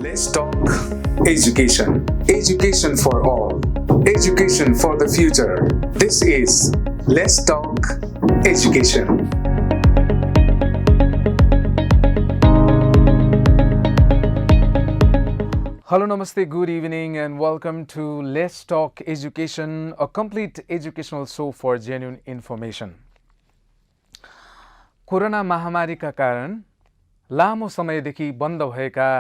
Let's talk education. Education for all. Education for the future. This is Let's Talk Education. Hello, namaste, good evening, and welcome to Let's Talk Education, a complete educational show for genuine information. Corona महामारीका कारण लामो समयदेखि बन्द भएका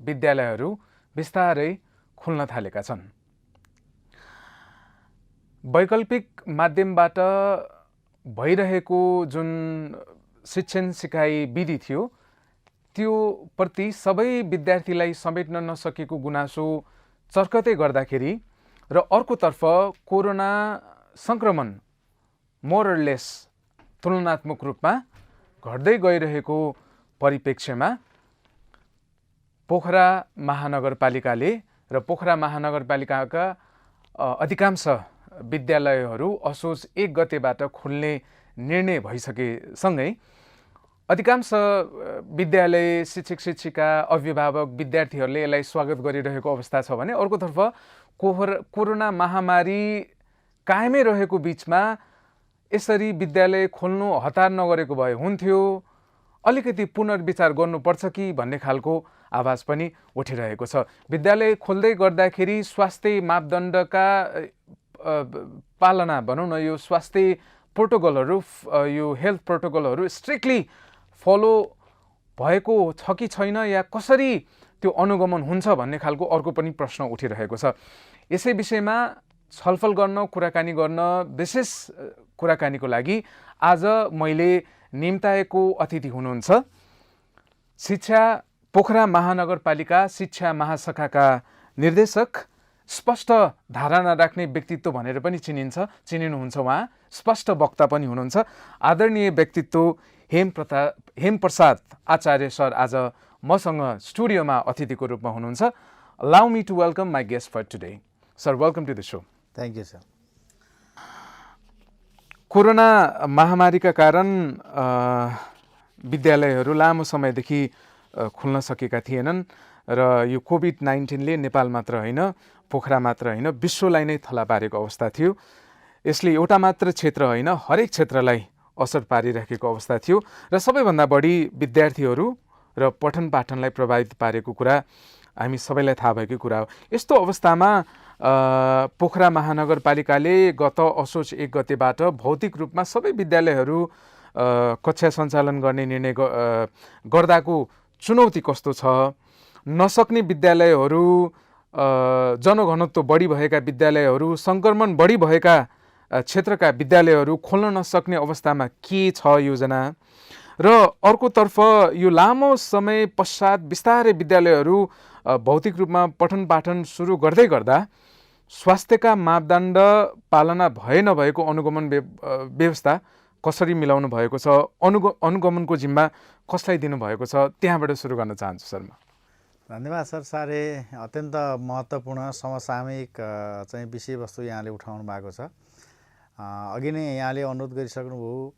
विद्यालयहरू बिस्तारै खुल्न थालेका छन्। वैकल्पिक माध्यमबाट भइरहेको जुन शिक्षण सिकाइ विधि थियो त्यो प्रति सबै विद्यार्थीलाई समेट्न नसकेको गुनासो चर्कतै गर्दाखेरि र अर्कोतर्फ कोरोना संक्रमण मोरलेस तुलनात्मक रूपमा घट्दै गइरहेको परिप्रेक्ष्यमा पोखरा महानगरपालिकाले र पोखरा महानगरपालिकाका अधिकांश विद्यालयहरू असोज 1 गतेबाट खुल्ने निर्णय भइसकेसँगै अधिकांश विद्यालय शिक्षक शिक्षिका अभिभावक विद्यार्थीहरूले यसलाई स्वागत गरिरहेको अवस्था छ भने अर्कोतर्फ कोरोना महामारी कायमै रहेको बीचमा यसरी विद्यालय खोल्नु हतार नगरेको भए हुन्थ्यो, अलिकति पुनर्विचार गर्नुपर्छ कि भन्ने खालको आवाज पनि उठिरहेको छ। विद्यालय खोल्दै गर्दाखेरि स्वास्थ्य मापदण्डका पालना भनौँ न, यो स्वास्थ्य प्रोटोकलहरू, यो हेल्थ प्रोटोकलहरू स्ट्रिक्टली फलो भएको छ कि छैन या कसरी त्यो अनुगमन हुन्छ भन्ने खालको अर्को पनि प्रश्न उठिरहेको छ। यसै विषयमा छलफल गर्न, कुराकानी गर्न, विशेष कुराकानीको लागि आज मैले निम्ताएको अतिथि हुनुहुन्छ शिक्षा पोखरा महानगरपालिका शिक्षा महाशाखाका निर्देशक, स्पष्ट धारणा राख्ने व्यक्तित्व भनेर पनि चिनिनुहुन्छ उहाँ, स्पष्ट वक्ता पनि हुनुहुन्छ, आदरणीय व्यक्तित्व हेमप्रसाद आचार्य सर आज मसँग स्टुडियोमा अतिथिको रूपमा हुनुहुन्छ। Allow me to welcome my guest for today. Sir, welcome to the show. Thank you, sir. Corona महामारीका कारण विद्यालयहरू लामो समयदेखि खुल्न सकेका थिएनन् र यो कोभिड-19ले नेपाल मात्र होइन, पोखरा मात्र होइन, विश्वलाई नै थला पारेको अवस्था थियो। यसले एउटा मात्र क्षेत्र होइन, हरेक क्षेत्रलाई असर पारिरहेको अवस्था थियो र सबैभन्दा बढी विद्यार्थीहरू र पठन पाठनलाई प्रभावित पारेको कुरा हामी सबैलाई थाहा भएको कुरा हो। यस्तो अवस्थामा पोखरा महानगरपालिकाले गत असोज 1 गतेबाट भौतिक रूपमा सबै विद्यालयहरू कक्षा सञ्चालन गर्ने निर्णय गर्दाको चुनौती कस्तो छ, नसक्ने विद्यालयहरू, जनघनत्व बढी भएका विद्यालयहरू, सङ्क्रमण बढी भएका क्षेत्रका विद्यालयहरू खोल्न नसक्ने अवस्थामा के छ योजना, र अर्कोतर्फ यो लामो समय पश्चात बिस्तारै विद्यालयहरू भौतिक रूपमा पठन पाठन सुरु गर्दै गर्दा स्वास्थ्यका मापदण्ड पालना भए नभएको अनुगमन व्यवस्था कसरी मिलाउनु भएको छ, अनुगमनको जिम्मा कसलाई दिनुभएको छ, त्यहाँबाट सुरु गर्न चाहन्छु सर। म धन्यवाद सर। साह्रै अत्यन्त महत्त्वपूर्ण समसामयिक चाहिँ विषयवस्तु यहाँले उठाउनु भएको छ। अघि नै यहाँले अनुरोध गरिसक्नुभयो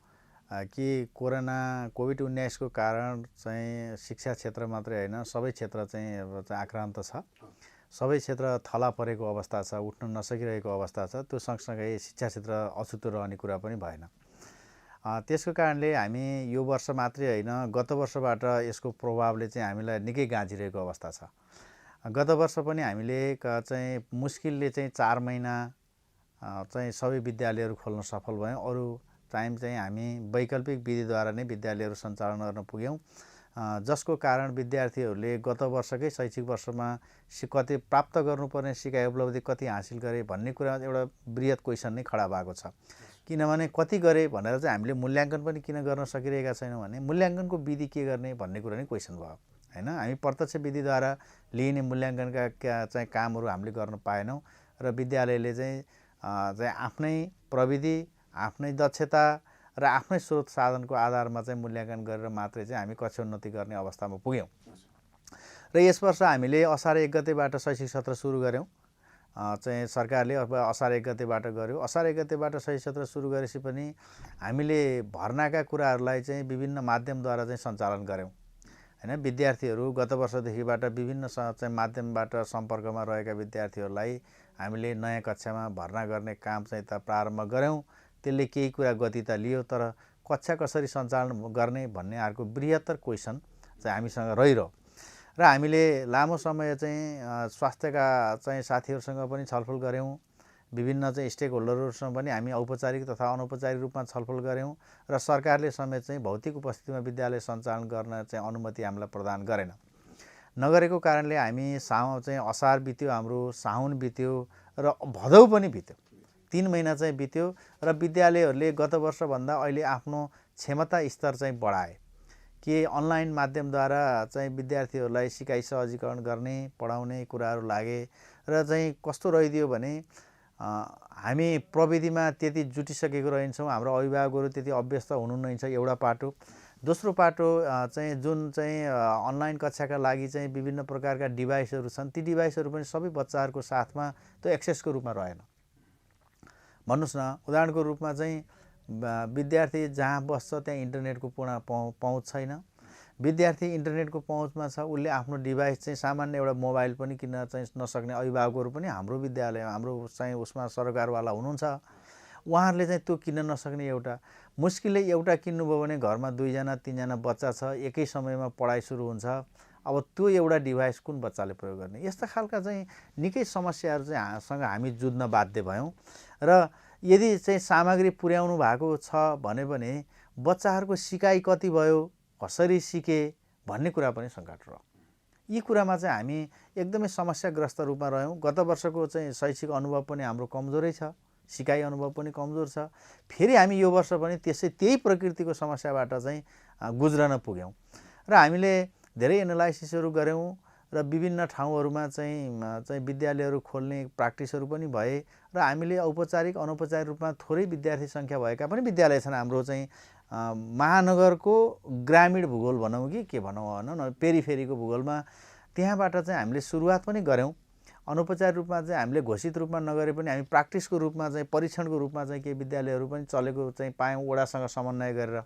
कि कोभिड-19 को कारण चाहिँ शिक्षा क्षेत्र मात्रै होइन, सबै क्षेत्र चाहिँ आक्रान्त छ, सबै क्षेत्र थला परेको अवस्था छ, उठ्न नसकिरहेको अवस्था छ। त्यो सँगसँगै शिक्षा क्षेत्र अछुतो रहने कुरा पनि भएन। त्यसको कारणले हामी यो वर्ष मात्रै होइन, गत वर्षबाट यसको प्रभावले चाहिँ हामीलाई निकै गाँजिरहेको अवस्था छ। गत वर्ष पनि हामीले चाहिँ मुस्किलले चाहिँ 4 महिना चाहिँ सबै विद्यालयहरू खोल्न सफल भयौँ। अरू टाइम चाहिँ हामी वैकल्पिक विधिद्वारा नै विद्यालयहरू सञ्चालन गर्न पुग्यौँ, जसको कारण विद्यार्थीहरूले गत वर्षकै शैक्षिक वर्षमा कति प्राप्त गर्नुपर्ने सिकाइ उपलब्धि कति हासिल गरे भन्ने कुरा एउटा बृहत क्वेसन नै खडा भएको छ। किनभने कति गरे भनेर चाहिँ हामीले मूल्याङ्कन पनि किन गर्न सकिरहेका छैनौँ भने मूल्याङ्कनको विधि के गर्ने भन्ने कुरा नै क्वेसन भयो होइन। हामी प्रत्यक्ष विधिद्वारा लिइने मूल्याङ्कनका चाहिँ कामहरू हामीले गर्न पाएनौँ र विद्यालयले चाहिँ आफ्नै प्रविधि, आफ्नै दक्षता र आफ्नै स्रोत साधनको आधारमा चाहिँ मूल्याङ्कन गरेर मात्रै चाहिँ हामी कक्षा उन्नति गर्ने अवस्थामा पुग्यौँ। र यस वर्ष हामीले असार 1 गतेबाट शैक्षिक सत्र सुरु गऱ्यौँ। चाहिँ सरकारले अब असार 1 गतेबाट गर्यो। असार 1 गतेबाट शैक्षिक सत्र सुरु गरेपछि पनि हामीले भर्नाका कुराहरूलाई चाहिँ विभिन्न माध्यमद्वारा चाहिँ सञ्चालन गऱ्यौँ। हैन। विद्यार्थीहरू गत वर्षदेखिबाट विभिन्न चाहिँ माध्यमबाट सम्पर्कमा रहेका विद्यार्थीहरूलाई हामीले नयाँ कक्षामा भर्ना गर्ने काम चाहिँ त प्रारम्भ गऱ्यौँ। त्यसले केही कुरा गति त लियो, तर कक्षा कसरी सञ्चालन गर्ने भन्ने अर्को बृहत्तर क्वेसन चाहिँ हामीसँग रहिरह्यो र हामीले लामो समय चाहिँ स्वास्थ्यका चाहिँ साथीहरूसँग पनि छलफल गऱ्यौँ। विभिन्न चाहिँ स्टेक होल्डरहरूसँग पनि हामी औपचारिक तथा अनौपचारिक रूपमा छलफल गऱ्यौँ र सरकारले समेत चाहिँ भौतिक उपस्थितिमा विद्यालय सञ्चालन गर्न चाहिँ अनुमति हामीलाई प्रदान गरेन। नगरेको कारणले हामी चाहिँ असार बित्यो, हाम्रो साउन बित्यो र भदौ पनि बित्यो। 3 महिना चाहिँ बित्यो र विद्यालयहरूले गत वर्षभन्दा अहिले आफ्नो क्षमता स्तर चाहिँ बढाए कि अनलाइन माध्यमद्वारा चाहिँ विद्यार्थीहरूलाई सिकाइ सहजीकरण गर्ने पढाउने कुराहरू लागे र चाहिँ कस्तो रहिदियो भने हामी प्रविधिमा त्यति जुटिसकेको रहन्छौँ, हाम्रो अभिभावकहरू त्यति अभ्यस्त हुनुहुन्छ एउटा पाटो। दोस्रो पाटो चाहिँ जुन चाहिँ अनलाइन कक्षाका लागि चाहिँ विभिन्न प्रकारका डिभाइसहरू छन्, ती डिभाइसहरू पनि सबै बच्चाहरूको साथमा त्यो एक्सेसको रूपमा रहेन। भन्नुहोस् न, उदाहरणको रूपमा चाहिँ विद्यार्थी जहाँ बस्छ त्यहाँ इन्टरनेटको पूर्ण पहुँच छैन। विद्यार्थी इन्टरनेटको पहुँचमा छ, उसले आफ्नो डिभाइस चाहिँ सामान्य एउटा मोबाइल पनि किन्न चाहिँ नसक्ने अभिभावकहरू पनि हाम्रो विद्यालय हाम्रो चाहिँ उसमा सरकारवाला हुनुहुन्छ। उहाँहरूले चाहिँ त्यो किन्न नसक्ने एउटा मुस्किलले एउटा किन्नुभयो भने घरमा 2जना 3जना बच्चा छ, एकै समयमा पढाइ सुरु हुन्छ। अब त्यो एउटा डिभाइस कुन बच्चाले प्रयोग गर्ने? यस्ता खालका चाहिँ निकै समस्याहरू चाहिँ सँग हामी जुझ्न बाध्य भयौँ र यदि चाहिँ सामग्री पुर्याउनु भएको छ भने बच्चाहरूको सिकाइ कति भयो, कसरी सिके भन्ने कुरा पनि सङ्कट रह्यो। यी कुरामा चाहिँ हामी एकदमै समस्याग्रस्त रूपमा रह्यौँ। गत वर्षको चाहिँ शैक्षिक अनुभव पनि हाम्रो कमजोरै छ, सिकाइ अनुभव पनि कमजोर छ। फेरि हामी यो वर्ष पनि त्यही प्रकृतिको समस्याबाट चाहिँ गुज्रन पुग्यौँ र हामीले धेरै एनालाइसिसहरू गऱ्यौँ र विभिन्न ठाउँहरूमा चाहिँ विद्यालयहरू खोल्ने प्र्याक्टिसहरू पनि भए र हामीले औपचारिक अनौपचारिक रूपमा थोरै विद्यार्थी सङ्ख्या भएका पनि विद्यालय छन्। हाम्रो चाहिँ महानगरको ग्रामीण भूगोल भनौँ कि के भनौँ भनौँ न, पेरिफेरीको भूगोलमा त्यहाँबाट चाहिँ हामीले सुरुवात पनि गऱ्यौँ। अनौपचारिक रूपमा चाहिँ हामीले घोषित रूपमा नगरे पनि हामी प्र्याक्टिसको रूपमा चाहिँ परीक्षणको रूपमा चाहिँ केही विद्यालयहरू पनि चलेको चाहिँ पायौँ वडासँग समन्वय गरेर।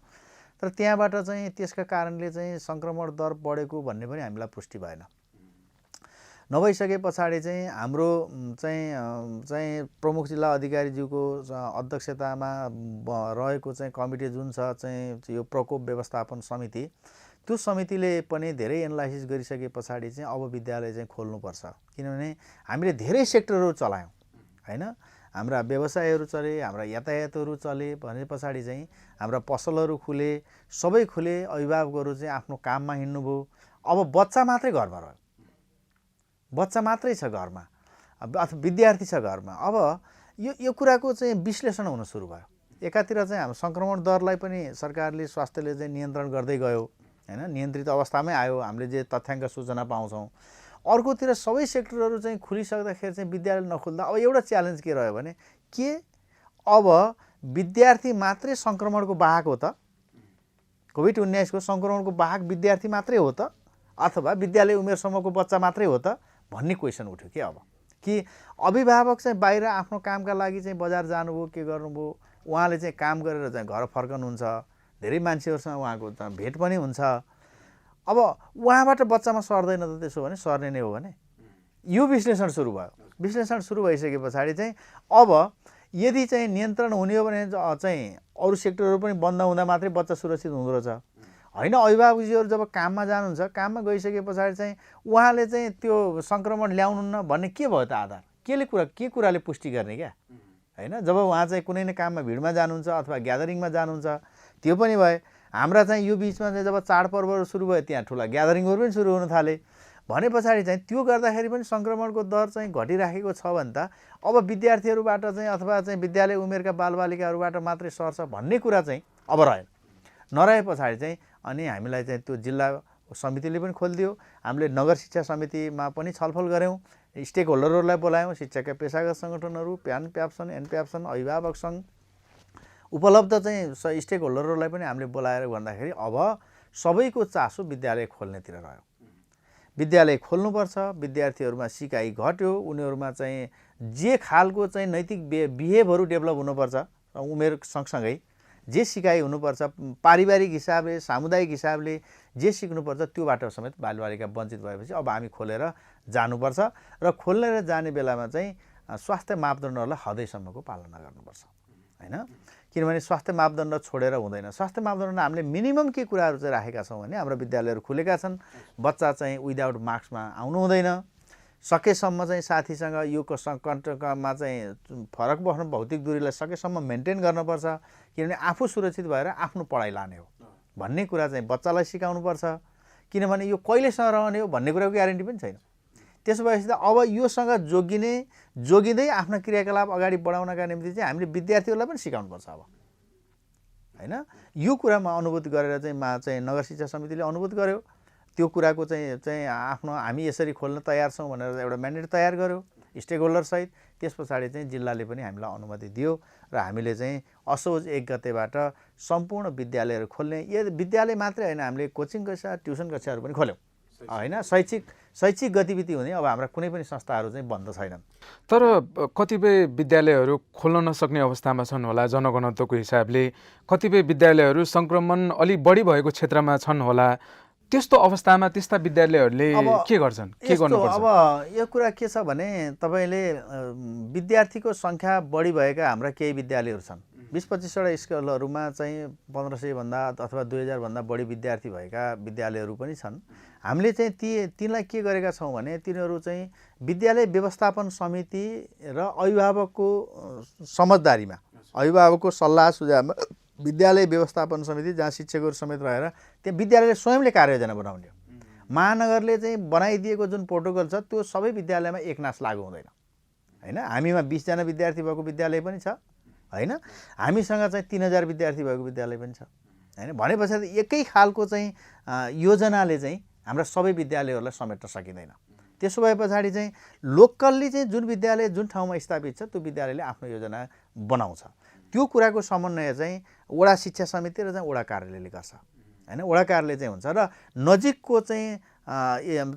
तर त्यहाँबाट चाहिँ त्यसका कारणले चाहिँ सङ्क्रमण दर बढेको भन्ने पनि हामीलाई पुष्टि भएन। नभइसके पछाडि चाहिँ हाम्रो चाहिँ प्रमुख जिल्ला अधिकारीज्यूको अध्यक्षतामा रहेको चाहिँ कमिटी जुन छ चाहिँ यो प्रकोप व्यवस्थापन समिति, त्यो समितिले पनि धेरै एनालाइसिस गरिसके पछाडि चाहिँ अब विद्यालय चाहिँ खोल्नुपर्छ। किनभने हामीले धेरै सेक्टरहरू चलायौँ हैन, हाम्रा व्यवसायहरू चले, हाम्रा यातायातहरू चले भने पछाडि चाहिँ हाम्रा पसलहरू खुले, सबै खुले, अभिभावकहरू चाहिँ आफ्नो काममा हिँड्नुभयो। अब बच्चा मात्रै घरमा रह्यो, बच्चा मात्रै छ घरमा अथवा विद्यार्थी छ घरमा। अब यो कुराको चाहिँ विश्लेषण हुन सुरु भयो। एकातिर चाहिँ हाम्रो सङ्क्रमण दरलाई पनि सरकारले स्वास्थ्यले चाहिँ नियन्त्रण गर्दै गयो हैन, नियन्त्रित अवस्थामै आयो, हामीले जे तथ्याङ्क सूचना पाउँछौँ। अर्कोतिर सबै सेक्टरहरू चाहिँ खुलिसक्दाखेरि चाहिँ विद्यालय नखुल्दा अब एउटा च्यालेन्ज के रह्यो भने अब विद्यार्थी मात्रै सङ्क्रमणको वाहक हो त, कोभिड-19 को सङ्क्रमणको वाहक विद्यार्थी मात्रै हो त, अथवा विद्यालय उमेर समूहको बच्चा मात्रै हो त भन्ने क्वेसन उठ्यो कि अब कि अभिभावक चाहिँ बाहिर आफ्नो कामका लागि चाहिँ बजार जानुभयो, के गर्नुभयो, उहाँले चाहिँ काम गरेर चाहिँ घर फर्कनुहुन्छ, धेरै मान्छेहरूसँग उहाँको भेट पनि हुन्छ। अब उहाँबाट बच्चामा सर्दैन त, त्यसो भने सर्ने नै हो भने यो विश्लेषण सुरु भयो। विश्लेषण सुरु भइसके पछाडि चाहिँ अब यदि चाहिँ नियन्त्रण हुने हो भने चाहिँ अरू सेक्टरहरू पनि बन्द हुँदा मात्रै बच्चा सुरक्षित हुँदो रहेछ होइन। अभिभावकजीहरू जब काममा जानुहुन्छ, काममा गइसके पछाडि चाहिँ उहाँले चाहिँ त्यो सङ्क्रमण ल्याउनुहुन्न भन्ने के भयो त आधार? के कुराले पुष्टि गर्ने क्या हैन? जब उहाँ चाहिँ कुनै न काममा भिडमा जानुहुन्छ अथवा ग्यादरिङमा जानुहुन्छ त्यो पनि भए। हाम्रा चाहिँ यो बिचमा चाहिँ जब चाडपर्वहरू सुरु भयो त्यहाँ ठुला ग्यादरिङहरू पनि सुरु हुन थाले भने पछाडि चाहिँ त्यो गर्दाखेरि पनि सङ्क्रमणको दर चाहिँ घटिराखेको छ भने त अब विद्यार्थीहरूबाट चाहिँ अथवा चाहिँ विद्यालय उमेरका बालबालिकाहरूबाट मात्रै सर्छ भन्ने कुरा चाहिँ अब रहेन। नरहे पछाडि चाहिँ अनि हामीलाई चाहिँ त्यो जिल्ला समितिले पनि खोलिदियो। हामीले नगर शिक्षा समितिमा पनि छलफल गऱ्यौँ, स्टेक होल्डरहरूलाई बोलायौँ, शिक्षाका पेसागत सङ्गठनहरू, प्याप्सन, एनप्याप्सन, अभिभावक सङ्घ, उपलब्ध चाहिँ स्टेक होल्डरहरूलाई पनि हामीले बोलाएर भन्दाखेरि अब सबैको चासो विद्यालय खोल्नेतिर रह्यो। विद्यालय खोल्नुपर्छ, विद्यार्थीहरूमा सिकाइ घट्यो, उनीहरूमा चाहिँ जे खालको चाहिँ नैतिक बिहेभहरू डेभलप हुनुपर्छ उमेर सँगसँगै जे सिकाइ हुनुपर्छ पारिवारिक हिसाबले सामुदायिक हिसाबले जे सिक्नुपर्छ त्योबाट समेत बालबालिका वञ्चित भएपछि अब हामी खोलेर जानुपर्छ र खोलेर जाने बेलामा चाहिँ स्वास्थ्य मापदण्डहरूलाई हदैसम्मको पालना गर्नुपर्छ हैन। किनभने स्वास्थ्य मापदण्ड छोडेर हुँदैन। स्वास्थ्य मापदण्ड हामीले मिनिमम के कुराहरू चाहिँ राखेका छौँ भने हाम्रो विद्यालयहरू खुलेका छन्, बच्चा चाहिँ विदाउट मास्कमा आउनु हुँदैन, सकेसम्म चाहिँ साथीसँग यो कन्ट्याक्टमा चाहिँ फरक बस्नु, भौतिक दूरीलाई सकेसम्म मेन्टेन गर्नुपर्छ, किनभने आफू सुरक्षित भएर आफ्नो पढाइ लाने हो भन्ने कुरा चाहिँ बच्चालाई सिकाउनुपर्छ। किनभने यो कहिलेसम्म रहने हो भन्ने कुराको ग्यारेन्टी पनि छैन। त्यसो भएपछि त अब योसँग जोगिँदै आफ्ना क्रियाकलाप अगाडि बढाउनका निम्ति चाहिँ हामीले विद्यार्थीहरूलाई पनि सिकाउनुपर्छ अब हैन। यो कुरामा अनुभूति गरेर चाहिँ नगर शिक्षा समितिले अनुभूति गर्यो, त्यो कुराको चाहिँ आफ्नो हामी यसरी खोल्न तयार छौँ भनेर एउटा म्यान्डेट तयार गर्यो स्टेक होल्डर सहित। त्यस पछाडि चाहिँ जिल्लाले पनि हामीलाई अनुमति दियो र हामीले चाहिँ असोज 1 गतेबाट सम्पूर्ण विद्यालयहरू खोल्ने, यो विद्यालय मात्रै होइन हामीले कोचिङ कक्षा ट्युसन कक्षाहरू पनि खोल्यौँ हैन। शैक्षिक गतिविधि हुने अब हाम्रा कुनै पनि संस्थाहरू चाहिँ बन्द छैनन्। तर कतिपय विद्यालयहरू खोल्न नसक्ने अवस्थामा छन् होला जनघनत्वको हिसाबले, कतिपय विद्यालयहरू सङ्क्रमण अलि बढी भएको क्षेत्रमा छन् होला। त्यस्तो अवस्थामा त्यस्ता विद्यालयहरूले के गर्छन्, के गर्नुपर्छ? अब यो कुरा के छ भने तपाईँले विद्यार्थीको सङ्ख्या बढी भएका हाम्रा केही विद्यालयहरू छन्। 20-25वटा स्कुलहरूमा चाहिँ 1500 भन्दा अथवा 2000 भन्दा बढी विद्यार्थी भएका विद्यालयहरू पनि छन्। हामीले चाहिँ तिनलाई के गरेका छौँ भने तिनीहरू चाहिँ विद्यालय व्यवस्थापन समिति र अभिभावकको समझदारीमा, अभिभावकको सल्लाह सुझावमा विद्यालय व्यवस्थापन समिति जहाँ शिक्षकहरू समेत रहेर त्यहाँ विद्यालयले स्वयंले कार्ययोजना बनाउने हो। महानगरले चाहिँ बनाइदिएको जुन प्रोटोकल छ त्यो सबै विद्यालयमा एकनास लागू हुँदैन हैन। हामीमा 20 जना विद्यार्थी भएको विद्यालय पनि छ हैन, हामीसँग चाहिँ 3000 विद्यार्थी भएको विद्यालय पनि छ हैन। भनेपछि एकै खालको चाहिँ योजनाले चाहिँ हाम्रा सबै विद्यालयहरूलाई समेट्न सकिँदैन। त्यसो भए पछाडि चाहिँ लोकल्ली चाहिँ जुन विद्यालय जुन ठाउँमा स्थापित छ त्यो विद्यालयले आफ्नो योजना बनाउँछ। त्यो कुराको समन्वय चाहिँ वडा शिक्षा समिति र चाहिँ वडा कार्यालयले गर्छ हैन। वडा कार्यालय चाहिँ हुन्छ र नजिकको चाहिँ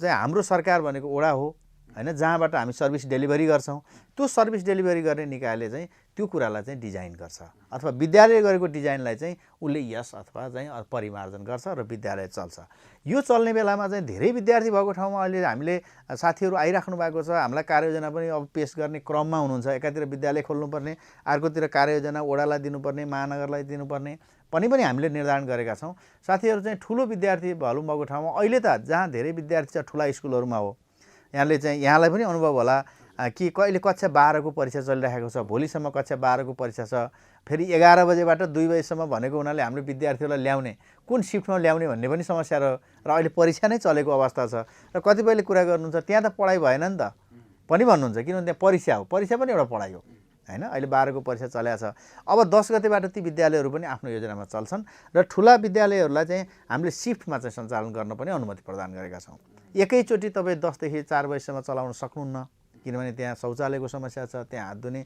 हाम्रो सरकार भनेको वडा हो हैन, जहाँबाट हामी सर्भिस डेलिभरी गर्छौँ। त्यो सर्भिस डेलिभरी गर्ने निकायले चाहिँ त्यो कुरालाई चाहिँ डिजाइन गर्छ अथवा विद्यालयले गरेको डिजाइनलाई चाहिँ उसले यस अथवा चाहिँ परिमार्जन गर्छ र विद्यालय चल्छ। यो चल्ने बेलामा चाहिँ धेरै विद्यार्थी भएको ठाउँमा अहिले हामीले साथीहरू आइराख्नु भएको छ। हामीलाई कार्ययोजना पनि अब पेश गर्ने क्रममा हुनुहुन्छ। एकातिर विद्यालय खोल्नुपर्ने, अर्कोतिर कार्ययोजना वडालाई दिनुपर्ने, महानगरलाई दिनुपर्ने पनि हामीले निर्धारण गरेका छौँ। साथीहरू चाहिँ ठुलो विद्यार्थी भलुम भएको ठाउँमा अहिले त जहाँ धेरै विद्यार्थी छ ठुला स्कुलहरूमा हो, यहाँलाई पनि अनुभव होला कि कहिले कक्षा 12 को परीक्षा चलिरहेको छ, भोलिसम्म कक्षा 12 को परीक्षा छ, फेरि 11 बजेबाट 2 बजेसम्म भनेको हुनाले हामीले विद्यार्थीहरूलाई ल्याउने कुन शिफ्टमा ल्याउने भन्ने पनि समस्या र अहिले परीक्षा नै चलेको अवस्था छ। र कतिपयले कुरा गर्नुहुन्छ त्यहाँ त पढाइ भएन नि त पनि भन्नुहुन्छ, किनभने त्यहाँ परीक्षा हो, परीक्षा पनि एउटा पढाइ हो हैन। अहिले 12 को परीक्षा चलेको छ। अब 10 गतेबाट ती विद्यालयहरू पनि आफ्नो योजनामा चल्छन् र ठुला विद्यालयहरूलाई चाहिँ हामीले शिफ्टमा चाहिँ सञ्चालन गर्न पनि अनुमति प्रदान गरेका छौँ। एकैचोटि तपाईँ 10 देखि 4 बजेसम्म चलाउन सक्नुहुन्न, किनभने त्यहाँ शौचालयको समस्या छ, त्यहाँ हात धुने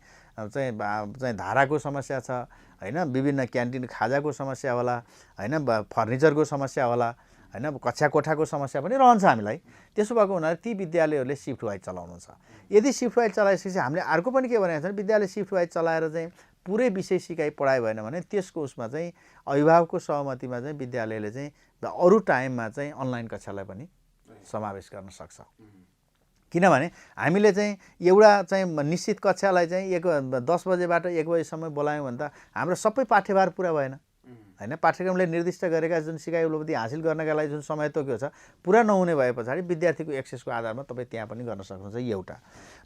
चाहिँ धाराको समस्या छ हैन, विभिन्न क्यान्टिन खाजाको समस्या होला हैन, फर्निचरको समस्या होला हैन, कक्षा कोठाको समस्या पनि रहन्छ हामीलाई। त्यसो भएको हुनाले ती विद्यालयहरूले सिफ्ट वाइज चलाउनुहुन्छ। यदि सिफ्ट वाइज चलाएपछि हामीले अर्को पनि के भनेको छ भने विद्यालय सिफ्ट वाइज चलाएर चाहिँ पुरै विषय सिकाइ पढाइ भएन भने त्यसको उसमा चाहिँ अभिभावकको सहमतिमा चाहिँ विद्यालयले चाहिँ अरू टाइममा चाहिँ अनलाइन कक्षालाई पनि समावेश गर्न सक्छ। किनभने हामीले चाहिँ एउटा चाहिँ निश्चित कक्षालाई चाहिँ 10 बजेबाट 1 बजेसम्म बोलायौँ भने त हाम्रो सबै पाठ्यभार पुरा भएन हैन। पाठ्यक्रमले निर्दिष्ट गरेका जुन सिकाइ उपलब्धि हासिल गर्नका लागि जुन समय तोकेको छ पुरा नहुने भए पछाडि विद्यार्थीको एक्सेसको आधारमा तपाईँ त्यहाँ पनि गर्न सक्नुहुन्छ। एउटा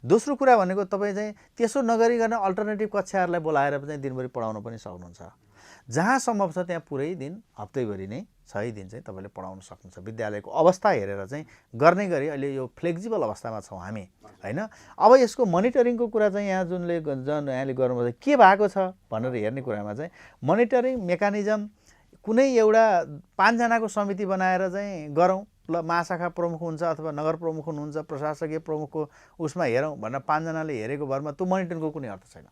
दोस्रो कुरा भनेको तपाईँ चाहिँ त्यसो नगरिकन अल्टरनेटिभ कक्षाहरूलाई बोलाएर चाहिँ दिनभरि पढाउन पनि सक्नुहुन्छ। जहाँ सम्भव छ त्यहाँ पुरै दिन हप्तैभरि नै 6 दिन चाहिँ तपाईँले पढाउन सक्नुहुन्छ। विद्यालयको अवस्था हेरेर चाहिँ गर्ने गरी अहिले यो फ्लेक्सिबल अवस्थामा छौँ हामी हैन। अब यसको मोनिटरिङको कुरा चाहिँ यहाँले गर्नुपर्छ के भएको छ भनेर हेर्ने कुरामा चाहिँ मोनिटरिङ मेकानिजम कुनै एउटा 5 जनाको समिति बनाएर चाहिँ गरौँ, ल महाशाखा प्रमुख हुन्छ अथवा नगर प्रमुख हुनुहुन्छ, प्रशासकीय प्रमुखको उसमा हेरौँ भनेर 5 जनाले हेरेको भरमा त्यो मोनिटरिङको कुनै अर्थ छैन।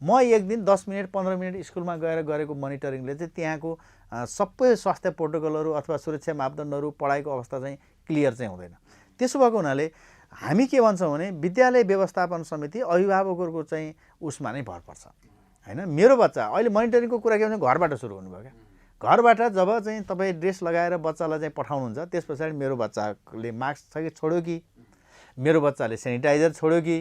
म एक दिन 10 मिनट 15 मिनट स्कुलमा गएर गरेको मोनिटरिङले चाहिँ त्यहाँको सबै स्वास्थ्य प्रोटोकलहरू अथवा सुरक्षा मापदण्डहरू पढाइको अवस्था चाहिँ क्लियर चाहिँ हुँदैन। त्यसो भएको हुनाले हामी के भन्छौँ भने विद्यालय व्यवस्थापन समिति अभिभावकहरूको चाहिँ उसमा नै भर पर्छ हैन। मेरो बच्चा अहिले मोनिटरिङको कुरा के भन्छ घरबाट सुरु हुनुभयो क्या। घरबाट जब चाहिँ तपाईँ ड्रेस लगाएर बच्चालाई चाहिँ पठाउनुहुन्छ त्यस पछाडि मेरो बच्चाले मास्क छ कि छोड्यो कि, मेरो बच्चाले सेनिटाइजर छोड्यो कि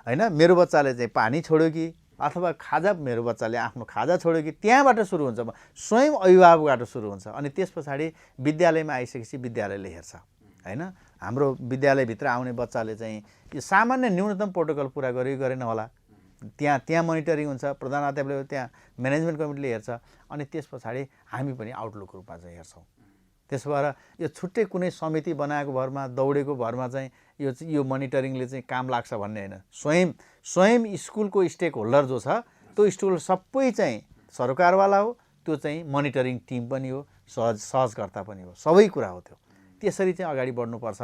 हैन, मेरो बच्चाले चाहिँ पानी छोड्यो कि, अथवा खाजा मेरो बच्चाले आफ्नो खाजा छोड्यो कि, त्यहाँबाट सुरु हुन्छ। स्वयं अभिभावकबाट सुरु हुन्छ। अनि त्यस पछाडि विद्यालयमा आइसकेपछि विद्यालयले हेर्छ हैन। हाम्रो विद्यालयभित्र आउने बच्चाले चाहिँ यो सामान्य न्यूनतम प्रोटोकल पुरा गर्यो गरेन होला, त्यहाँ मोनिटरिङ हुन्छ। प्रधानाध्यापकले त्यहाँ म्यानेजमेन्ट कमिटीले हेर्छ। अनि त्यस पछाडि हामी पनि आउटलुक रूपमा चाहिँ हेर्छौँ। त्यसो भएर यो छुट्टै कुनै समिति बनाएको भरमा दौडेको भरमा चाहिँ यो मोनिटरिङले चाहिँ काम लाग्छ भन्ने होइन। स्वयं स्कुलको स्टेक होल्डर जो छ त्यो स्कुल सबै चाहिँ सरकारवाला हो, त्यो चाहिँ मोनिटरिङ टिम पनि हो, सहजकर्ता पनि हो, सबै कुरा हो। त्यो त्यसरी चाहिँ अगाडि बढ्नुपर्छ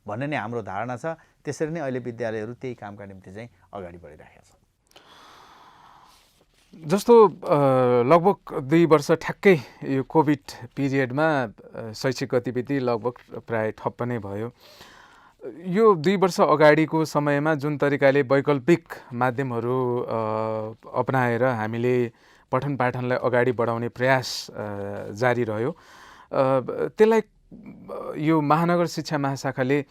भन्ने नै हाम्रो धारणा छ। त्यसरी नै अहिले विद्यालयहरू त्यही कामका निम्ति चाहिँ अगाडि बढिरहेका छन्। जस्तो लगभग 2 वर्ष ठ्याक्कै यो कोभिड पिरियडमा शैक्षिक गतिविधि लगभग प्राय ठप्प नै भयो। यो 2 वर्ष अगाडिको समयमा जुन तरिकाले वैकल्पिक माध्यमहरू अपनाएर हामीले पठन पाठनलाई अगाडि बढाउने प्रयास जारी रह्यो, त्यसलाई यो महानगर शिक्षा महाशाखाले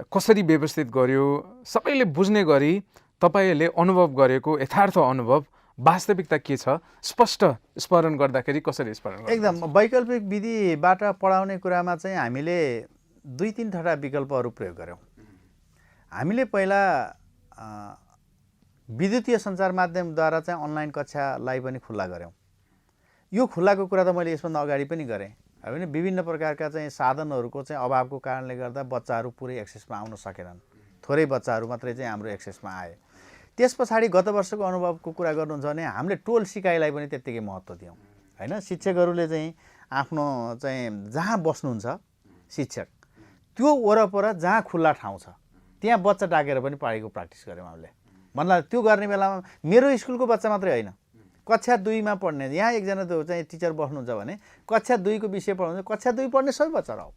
कसरी व्यवस्थित गर्यो, सबैले बुझ्ने गरी तपाईँहरूले अनुभव गरेको यथार्थ अनुभव वास्तविकता के छ स्पष्ट स्मरण गर्दाखेरि कसरी स्मरण गर्नु? एकदम वैकल्पिक विधिबाट पढाउने कुरामा चाहिँ हामीले 2-3 वटा विकल्पहरू प्रयोग गऱ्यौँ। हामीले पहिला विद्युतीय सञ्चार माध्यमद्वारा चाहिँ अनलाइन कक्षालाई पनि खुल्ला गऱ्यौँ। यो खुल्लाको कुरा त मैले यसभन्दा अगाडि पनि गरेँ होइन। विभिन्न प्रकारका चाहिँ साधनहरूको चाहिँ अभावको कारणले गर्दा बच्चाहरू पुरै एक्सेसमा आउन सकेनन्। थोरै बच्चाहरू मात्रै चाहिँ हाम्रो एक्सेसमा आए। त्यस पछाडि गत वर्षको अनुभवको कुरा गर्नुहुन्छ भने हामीले टोल सिकाइलाई पनि त्यत्तिकै महत्त्व दियौँ होइन। शिक्षकहरूले चाहिँ आफ्नो चाहिँ जहाँ बस्नुहुन्छ शिक्षक त्यो वरपर जहाँ खुल्ला ठाउँ छ त्यहाँ बच्चा डाकेर पनि पढाइको प्र्याक्टिस गऱ्यौँ हामीले। भन्दा त्यो गर्ने बेलामा मेरो स्कुलको बच्चा मात्रै होइन, कक्षा 2मा पढ्ने यहाँ एकजना त्यो चाहिँ टिचर बस्नुहुन्छ भने कक्षा 2को विषय पढाउँछ, कक्षा 2 पढ्ने सबै बच्चा रह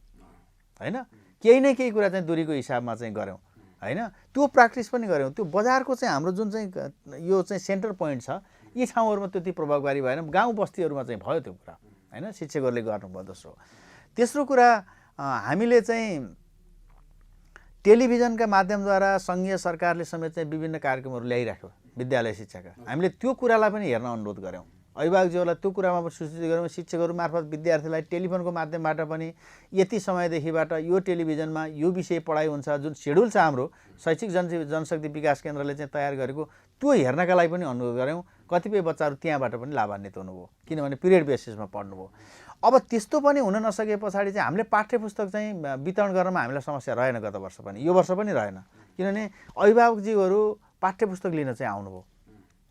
होइन। केही न केही कुरा चाहिँ दूरीको हिसाबमा चाहिँ गऱ्यौँ होइन। त्यो प्र्याक्टिस पनि गऱ्यौँ। त्यो बजारको चाहिँ हाम्रो जुन चाहिँ यो चाहिँ सेन्टर पोइन्ट छ यी ठाउँहरूमा त्यति प्रभावकारी भएन, गाउँ बस्तीहरूमा चाहिँ भयो त्यो कुरा होइन। शिक्षकहरूले गर्नुभयो। तेस्रो कुरा हामीले चाहिँ टेलिभिजनका माध्यमद्वारा सङ्घीय सरकारले समेत चाहिँ विभिन्न कार्यक्रमहरू ल्याइराख्यो विद्यालय शिक्षाका। हामीले त्यो कुरालाई पनि हेर्न अनुरोध गऱ्यौँ। अभिभावकज्यूहरूलाई त्यो कुरामा पनि सूचित गऱ्यौँ। शिक्षकहरू मार्फत विद्यार्थीलाई टेलिफोनको माध्यमबाट पनि यति समयदेखिबाट यो टेलिभिजनमा यो विषय पढाइ हुन्छ, जुन सेड्युल छ हाम्रो शैक्षिक जनशक्ति विकास केन्द्रले चाहिँ तयार गरेको, त्यो हेर्नका लागि पनि अनुरोध गऱ्यौँ। कतिपय बच्चाहरू त्यहाँबाट पनि लाभान्वित हुनुभयो किनभने पिरियड बेसिसमा पढ्नुभयो। अब त्यस्तो पनि हुन नसके पछाडि चाहिँ हामीले पाठ्यपुस्तक चाहिँ वितरण गर्नमा हामीलाई समस्या रहेन गत वर्ष पनि, यो वर्ष पनि रहेन। किनभने अभिभावकज्यूहरू पाठ्यपुस्तक लिन चाहिँ आउनुभयो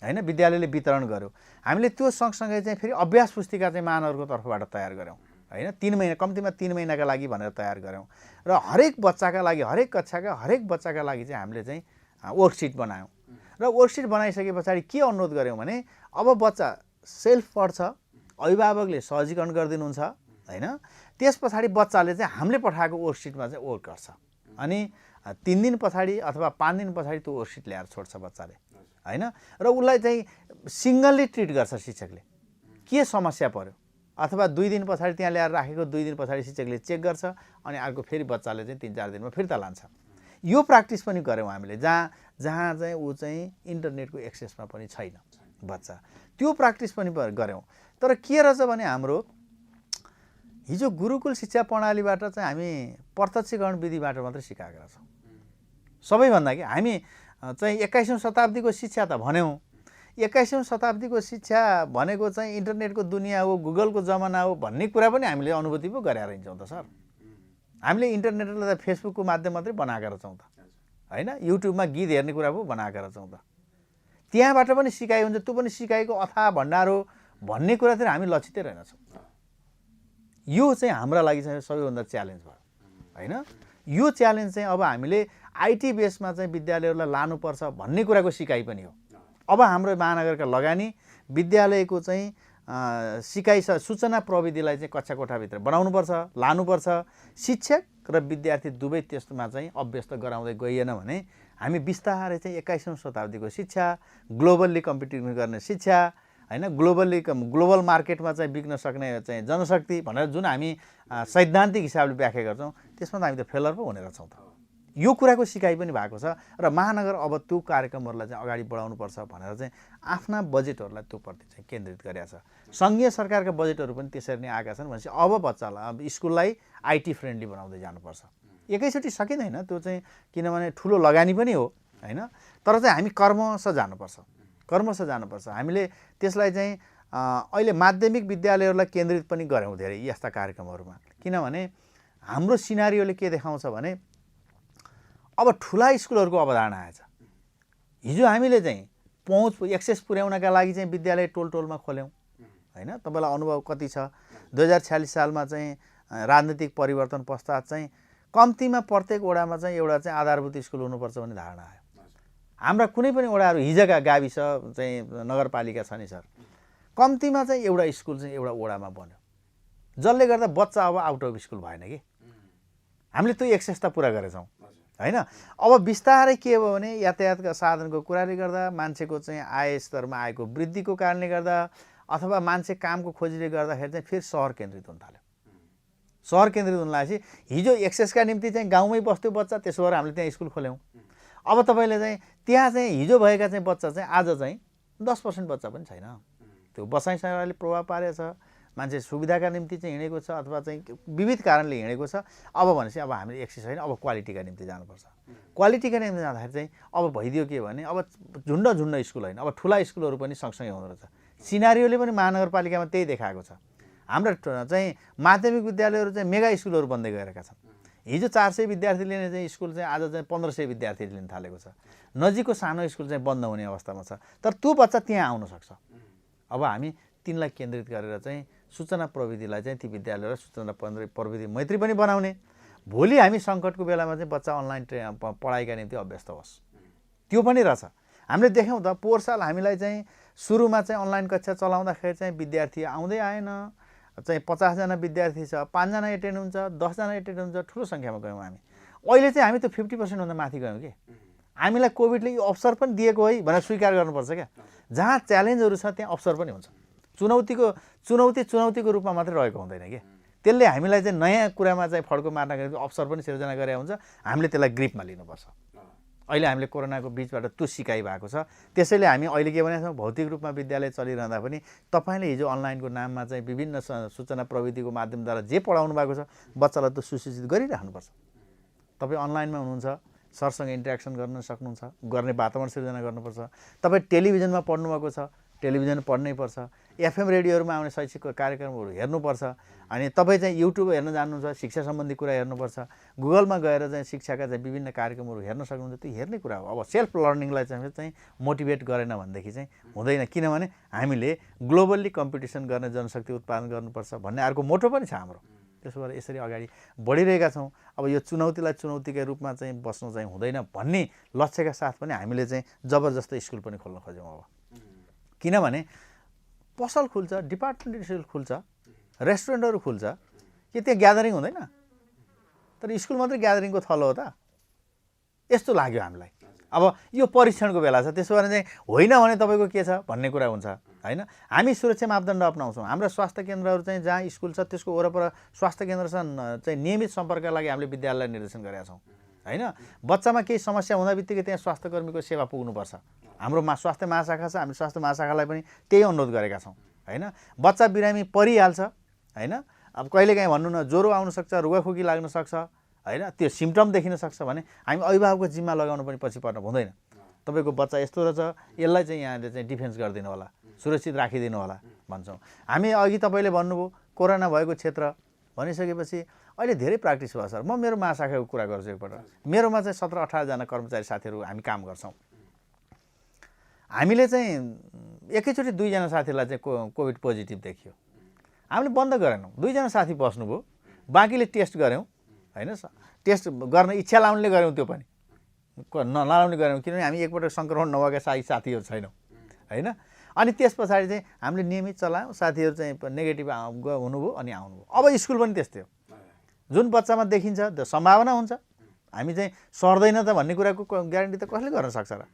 होइन। विद्यालयले वितरण गर्यो। हामीले त्यो सँगसँगै चाहिँ फेरि अभ्यास पुस्तिका चाहिँ मानवहरूको तर्फबाट तयार गऱ्यौँ होइन। 3 महिना कम्तीमा 3 महिनाका लागि भनेर तयार गऱ्यौँ र हरेक बच्चाका लागि हरेक कक्षाका हरेक बच्चाका लागि चाहिँ हामीले चाहिँ वर्कसिट बनायौँ। र वर्कसिट बनाइसके पछाडि के अनुरोध गऱ्यौँ भने अब बच्चा सेल्फ पढ्छ, अभिभावकले सहजीकरण गरिदिनुहुन्छ होइन। त्यस पछाडि बच्चाले चाहिँ हामीले पठाएको वर्कसिटमा चाहिँ वर्क गर्छ। अनि 3 दिन पछाडि अथवा 5 दिन पछाडि त्यो वर्कसिट ल्याएर छोड्छ बच्चाले होइन। र उसलाई चाहिँ सिङ्गल्ली ट्रिट गर्छ शिक्षकले, के समस्या पर्यो अथवा 2 दिन पछाडि त्यहाँ ल्याएर राखेको 2 दिन पछाडि शिक्षकले चेक गर्छ अनि अर्को फेरि बच्चाले चाहिँ 3-4 दिनमा फिर्ता लान्छ। यो प्र्याक्टिस पनि गऱ्यौँ हामीले जहाँ चाहिँ ऊ चाहिँ इन्टरनेटको एक्सेसमा पनि छैन बच्चा, त्यो प्र्याक्टिस पनि गऱ्यौँ। तर के रहेछ भने हाम्रो हिजो गुरुकुल शिक्षा प्रणालीबाट चाहिँ हामी प्रत्यक्षीकरण विधिबाट मात्रै सिकाएका छौँ सबैभन्दा। कि हामी चाहिँ 21औं शताब्दीको शिक्षा त भन्यौँ, 21औं शताब्दीको शिक्षा भनेको चाहिँ इन्टरनेटको दुनियाँ हो, गुगलको जमाना हो भन्ने कुरा पनि हामीले अनुभूति पो गरेर हिँड्छौँ त सर। हामीले इन्टरनेटलाई त फेसबुकको माध्यम मात्रै बनाएका रहेछौँ त होइन, युट्युबमा गीत हेर्ने कुरा पो बनाएका रहेछौँ त। त्यहाँबाट पनि सिकाइ हुन्छ, त्यो पनि सिकाइको अथाह भण्डार हो भन्ने कुरातिर हामी लक्षितै रहेनछौँ। यो चाहिँ हाम्रा लागि चाहिँ सबैभन्दा च्यालेन्ज भयो होइन। यो च्यालेन्ज चाहिँ अब हामीले आइटी बेसमा चाहिँ विद्यालयहरूलाई लानुपर्छ भन्ने कुराको सिकाइ पनि हो। अब हाम्रो महानगरका लगानी विद्यालयको चाहिँ सिकाइ सूचना प्रविधिलाई चाहिँ कक्षा कोठाभित्र बनाउनुपर्छ, लानुपर्छ। शिक्षक र विद्यार्थी दुवै त्यसमा चाहिँ अभ्यस्त गराउँदै गइएन भने हामी बिस्तारै चाहिँ 21औं शताब्दीको शिक्षा, ग्लोबल्ली कम्पिटिसन गर्ने शिक्षा हैन ग्लोबल मार्केटमा चाहिँ बिक्न सक्ने चाहिँ जनशक्ति भनेर जुन हामी सैद्धान्तिक हिसाबले व्याख्या गर्छौँ त्यसमा त हामी त फेलर पो हुने रहेछौँ त। यो कुराको सिकाइ पनि भएको छ र महानगर अब त्यो कार्यक्रमहरूलाई चाहिँ अगाडि बढाउनुपर्छ भनेर चाहिँ आफ्ना बजेटहरूलाई त्योप्रति चाहिँ केन्द्रित गरेका छ। सङ्घीय सरकारका बजेटहरू पनि त्यसरी नै आएका छन् भनेपछि अब बच्चालाई अब स्कुललाई आइटी फ्रेन्डली बनाउँदै जानुपर्छ। एकैचोटि सकिँदैन त्यो चाहिँ, किनभने ठुलो लगानी पनि हो हैन, तर चाहिँ हामी कर्मश जानुपर्छ। हामीले त्यसलाई चाहिँ अहिले माध्यमिक विद्यालयहरूलाई केन्द्रित पनि गऱ्यौँ धेरै यस्ता कार्यक्रमहरूमा, किनभने हाम्रो सिनारियोले के देखाउँछ भने अब ठुला स्कुलहरूको अवधारणा आएछ। हिजो हामीले चाहिँ पहुँच एक्सेस पुर्याउनका लागि चाहिँ विद्यालय टोलमा खोल्यौँ हैन। तपाईँलाई अनुभव कति छ, 2046 सालमा चाहिँ राजनीतिक परिवर्तन पश्चात चाहिँ कम्तीमा प्रत्येक वडामा चाहिँ एउटा चाहिँ आधारभूत स्कुल हुनुपर्छ भन्ने धारणा आयो। हाम्रा कुनै पनि वडाहरू हिजोका गाविस चाहिँ नगरपालिका छ नि सर, कम्तीमा चाहिँ एउटा स्कुल चाहिँ एउटा वडामा बन्यो, जसले गर्दा बच्चा अब आउट अफ स्कुल भएन कि। हामीले त्यो एक्सेस त पुरा गरेछौँ हैन। अब बिस्तारै के भयो भने यातायातका साधनको कुराले गर्दा, मान्छेको चाहिँ आय स्तरमा आएको वृद्धिको कारणले गर्दा, अथवा मान्छे कामको खोजीले गर्दाखेरि चाहिँ फेरि सहर केन्द्रित हुन थाल्यो। सहर केन्द्रित हुन लागेपछि हिजो एक्सेसका निम्ति चाहिँ गाउँमै बस्थ्यो बच्चा, त्यसो भएर हामीले त्यहाँ स्कुल खोल्यौँ। अब तपाईँले चाहिँ त्यहाँ चाहिँ हिजो भएका चाहिँ बच्चा चाहिँ आज चाहिँ 10% बच्चा पनि छैन। त्यो बसाइसँग अहिले प्रभाव पारेको छ, मान्छे सुविधाका निम्ति चाहिँ हिँडेको छ अथवा चाहिँ विविध कारणले हिँडेको छ। अब भनेपछि अब हामीले एक्सेस होइन, अब क्वालिटीका निम्ति जानुपर्छ। क्वालिटीका निम्ति जाँदाखेरि चाहिँ अब भइदियो के भने अब झुन्ड स्कुल होइन, अब ठुला स्कुलहरू पनि सँगसँगै हुँदो रहेछ। सिनारियोले पनि महानगरपालिकामा त्यही देखाएको छ। हाम्रो चाहिँ माध्यमिक विद्यालयहरू चाहिँ मेगा स्कुलहरू बन्दै गएका छन्। हिजो 400 विद्यार्थी लिने चाहिँ स्कुल चाहिँ आज चाहिँ 1500 विद्यार्थी लिन थालेको छ। नजिकको सानो स्कुल चाहिँ बन्द हुने अवस्थामा छ, तर त्यो बच्चा त्यहाँ आउन सक्छ। अब हामी तिनलाई केन्द्रित गरेर चाहिँ सूचना प्रविधिलाई चाहिँ ती विद्यालयलाई सूचना प्रविधि मैत्री पनि बनाउने, भोलि हामी सङ्कटको बेलामा चाहिँ बच्चा अनलाइन पढाइका निम्ति अभ्यस्त होस्, त्यो पनि रहेछ। हामीले देख्यौँ त पोहोर साल हामीलाई चाहिँ सुरुमा चाहिँ अनलाइन कक्षा चलाउँदाखेरि चाहिँ विद्यार्थी आउँदै आएन, चाहिँ 50 जना विद्यार्थी छ, 5 जना एटेन्ड हुन्छ, 10 जना एटेन्ड हुन्छ, ठुलो सङ्ख्यामा गयौँ हामी। अहिले चाहिँ हामी त 50% भन्दा माथि गयौँ कि। हामीलाई कोभिडले यो अवसर पनि दिएको है भनेर स्वीकार गर्नुपर्छ क्या। जहाँ च्यालेन्जहरू छ त्यहाँ अवसर पनि हुन्छ। चुनौतीको रूपमा मात्रै रहेको हुँदैन कि। त्यसले हामीलाई चाहिँ नयाँ कुरामा चाहिँ फड्को मार्नका निम्ति अवसर पनि सिर्जना गरे हुन्छ। हामीले त्यसलाई ग्रिपमा लिनुपर्छ। अहिले हामीले कोरोनाको बिचबाट त्यो सिकाइ भएको छ। त्यसैले हामी अहिले के भनेको छौँ, भौतिक रूपमा विद्यालय चलिरहँदा पनि तपाईँले हिजो अनलाइनको नाममा चाहिँ विभिन्न सूचना प्रविधिको माध्यमद्वारा जे पढाउनु भएको छ बच्चालाई त सुसूचित गरिराख्नुपर्छ। तपाईँ अनलाइनमा हुनुहुन्छ, सरसँग इन्ट्रेक्सन गर्न सक्नुहुन्छ, गर्ने वातावरण सिर्जना गर्नुपर्छ। तपाईँ टेलिभिजनमा पढ्नुभएको छ, टेलिभिजन पढ्नै पर्छ। एफएम रेडियोहरूमा आउने शैक्षिक कार्यक्रमहरू हेर्नुपर्छ। अनि तपाईँ चाहिँ युट्युब हेर्न जान्नुहुन्छ, शिक्षा सम्बन्धी कुरा हेर्नुपर्छ। गुगलमा गएर चाहिँ शिक्षाका चाहिँ विभिन्न कार्यक्रमहरू हेर्न सक्नुहुन्छ, त्यो हेर्ने कुरा हो। अब सेल्फ लर्निङलाई चाहिँ मोटिभेट गरेन भनेदेखि चाहिँ हुँदैन, किनभने हामीले ग्लोबल्ली कम्पिटिसन गर्ने जनशक्ति उत्पादन गर्नुपर्छ भन्ने अर्को मोटो पनि छ हाम्रो। त्यसो भएर यसरी अगाडि बढिरहेका छौँ। अब यो चुनौतीलाई चुनौतीकै रूपमा चाहिँ बस्नु चाहिँ हुँदैन भन्ने लक्ष्यका साथ पनि हामीले चाहिँ जबरजस्त स्कुल पनि खोल्न खोज्यौँ। अब किनभने पसल खुल्छ, डिपार्टमेन्टल स्कुल खुल्छ, रेस्टुरेन्टहरू खुल्छ, के त्यहाँ ग्यादरिङ हुँदैन? तर स्कुल मात्रै ग्यादरिङको थलो हो त? यस्तो लाग्यो हामीलाई। अब यो परीक्षणको बेला छ, त्यसो भने चाहिँ होइन भने तपाईँको के छ भन्ने कुरा हुन्छ होइन। हामी सुरक्षा मापदण्ड अपनाउँछौँ। हाम्रो स्वास्थ्य केन्द्रहरू चाहिँ जहाँ स्कुल छ त्यसको वरपर स्वास्थ्य केन्द्रसँग चाहिँ नियमित सम्पर्कका लागि हामीले विद्यालयलाई निर्देशन गरेका छौँ होइन। बच्चामा केही समस्या हुँदा बित्तिकै त्यहाँ स्वास्थ्य कर्मीको सेवा पुग्नुपर्छ। हाम्रो स्वास्थ्य महाशाखा छ, हामी स्वास्थ्य महाशाखालाई पनि त्यही अनुरोध गरेका छौँ होइन। बच्चा बिरामी परिहाल्छ होइन, अब कहिलेकाहीँ भन्नु न ज्वरो आउनसक्छ, रुगाखोकी लाग्न सक्छ होइन, त्यो सिम्टम देखिन सक्छ भने हामी अभिभावकको जिम्मा लगाउनु पनि पछि पर्न हुँदैन। तपाईँको बच्चा यस्तो रहेछ, यसलाई चाहिँ यहाँले चाहिँ डिफेन्स गरिदिनु होला, सुरक्षित राखिदिनु होला भन्छौँ हामी। अघि तपाईँले भन्नुभयो कोरोना भएको क्षेत्र भनिसकेपछि अहिले धेरै प्र्याक्टिस भयो सर। म मेरो महाशाखाको कुरा गर्छु एकपल्ट। मेरोमा चाहिँ 17-18 जना कर्मचारी साथीहरू हामी काम गर्छौँ। हामीले चाहिँ एकैचोटि 2 जना साथीलाई चाहिँ कोभिड पोजिटिभ देखियो। हामीले बन्द गरेनौँ, 2 जना साथी बस्नुभयो, बाँकीले टेस्ट गऱ्यौँ होइन। टेस्ट गर्न इच्छा लाउनेले गऱ्यौँ, त्यो पनि नलाउने गऱ्यौँ, किनभने हामी एकपल्ट सङ्क्रमण नभएका साथीहरू छैनौँ होइन। अनि त्यस पछाडि चाहिँ हामीले नियमित चलायौँ, साथीहरू चाहिँ नेगेटिभ हुनुभयो अनि आउनुभयो। अब स्कुल पनि त्यस्तै हो, जुन बच्चामा देखिन्छ त्यो सम्भावना हुन्छ, हामी चाहिँ सर्दैन त भन्ने कुराको ग्यारेन्टी त कसले गर्न सक्छ र?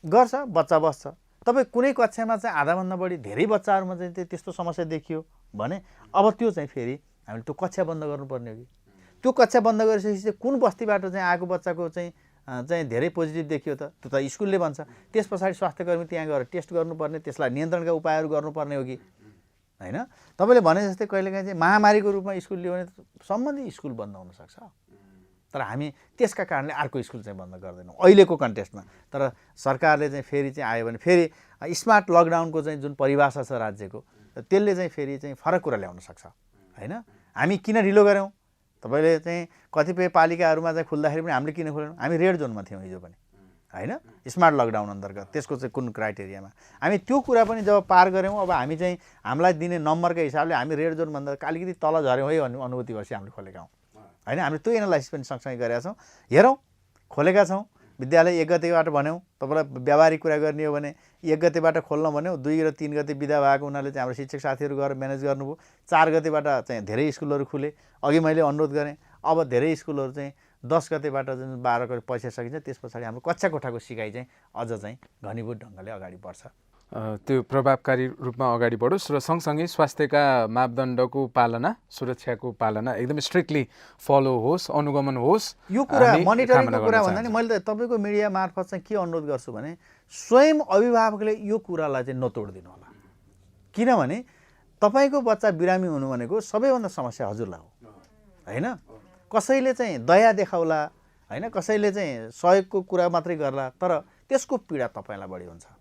गर्छ, बच्चा बस्छ। तपाईँ कुनै कक्षामा चाहिँ आधाभन्दा बढी धेरै बच्चाहरूमा चाहिँ त्यस्तो समस्या देखियो भने अब त्यो चाहिँ फेरि हामीले त्यो कक्षा बन्द गर्नुपर्ने हो कि त्यो कक्षा बन्द गरिसकेपछि चाहिँ कुन बस्तीबाट चाहिँ आएको बच्चाको चाहिँ धेरै पोजिटिभ देखियो त त्यो त स्कुलले भन्छ त्यस पछाडि स्वास्थ्यकर्मी त्यहाँ गएर टेस्ट गर्नुपर्ने त्यसलाई नियन्त्रणका उपायहरू गर्नुपर्ने हो कि होइन तपाईँले भने जस्तै कहिलेकाहीँ चाहिँ महामारीको रूपमा स्कुल लियो भने सम्बन्धित स्कुल बन्द हुनसक्छ तर हामी त्यसका कारणले अर्को स्कुल चाहिँ बन्द गर्दैनौँ अहिलेको कन्टेस्टमा तर सरकारले चाहिँ फेरि चाहिँ आयो भने फेरि स्मार्ट लकडाउनको चाहिँ जुन परिभाषा छ राज्यको त्यसले चाहिँ फेरि चाहिँ फरक कुरा ल्याउन सक्छ होइन हामी किन ढिलो गऱ्यौँ तपाईँले चाहिँ कतिपय पालिकाहरूमा चाहिँ खुल्दाखेरि पनि हामीले किन खोल्यौँ हामी रेड जोनमा थियौँ हिजो पनि होइन स्मार्ट लकडाउन अन्तर्गत त्यसको चाहिँ कुन क्राइटेरियामा हामी त्यो कुरा पनि जब पार गऱ्यौँ अब हामी चाहिँ हामीलाई दिने नम्बरको हिसाबले हामी रेड जोनभन्दा अलिकति तल झऱ्यौँ है भन्ने अनुभूति भएपछि हामीले खोलेका हौँ होइन हामीले त्यो एनालाइसिस पनि सँगसँगै गरेका छौँ हेरौँ खोलेका छौँ विद्यालय 1 गतेबाट भन्यौँ तपाईँलाई व्यावहारिक कुरा गर्ने हो भने 1 गतेबाट खोल्न भन्यौँ 2 र 3 गते बिदा भएको हुनाले चाहिँ हाम्रो शिक्षक साथीहरू गएर म्यानेज गर्नुभयो 4 गतेबाट चाहिँ धेरै स्कुलहरू खुले अघि मैले अनुरोध गरेँ अब धेरै स्कुलहरू चाहिँ 10 गतेबाट जुन 12 गते पैसा सकिन्छ त्यस पछाडि हाम्रो कक्षा कोठाको सिकाइ चाहिँ अझ चाहिँ घनीभूत ढङ्गले अगाडि बढ्छ त्यो प्रभावकारी रूपमा अगाडि बढोस् र सँगसँगै स्वास्थ्यका मापदण्डको पालना सुरक्षाको पालना एकदमै स्ट्रिक्टली फलो होस् अनुगमन होस् यो कुरा मोनिटरिङको कुरा भन्दा नि मैले तपाईँको मिडिया मार्फत चाहिँ के अनुरोध गर्छु भने स्वयं अभिभावकले यो कुरालाई चाहिँ नतोडिदिनु होला किनभने तपाईँको बच्चा बिरामी हुनु भनेको सबैभन्दा समस्या हजुरलाई हो होइन कसैले चाहिँ दया देखाउला होइन कसैले चाहिँ सहयोगको कुरा मात्रै गर्ला तर त्यसको पीडा तपाईँलाई बढी हुन्छ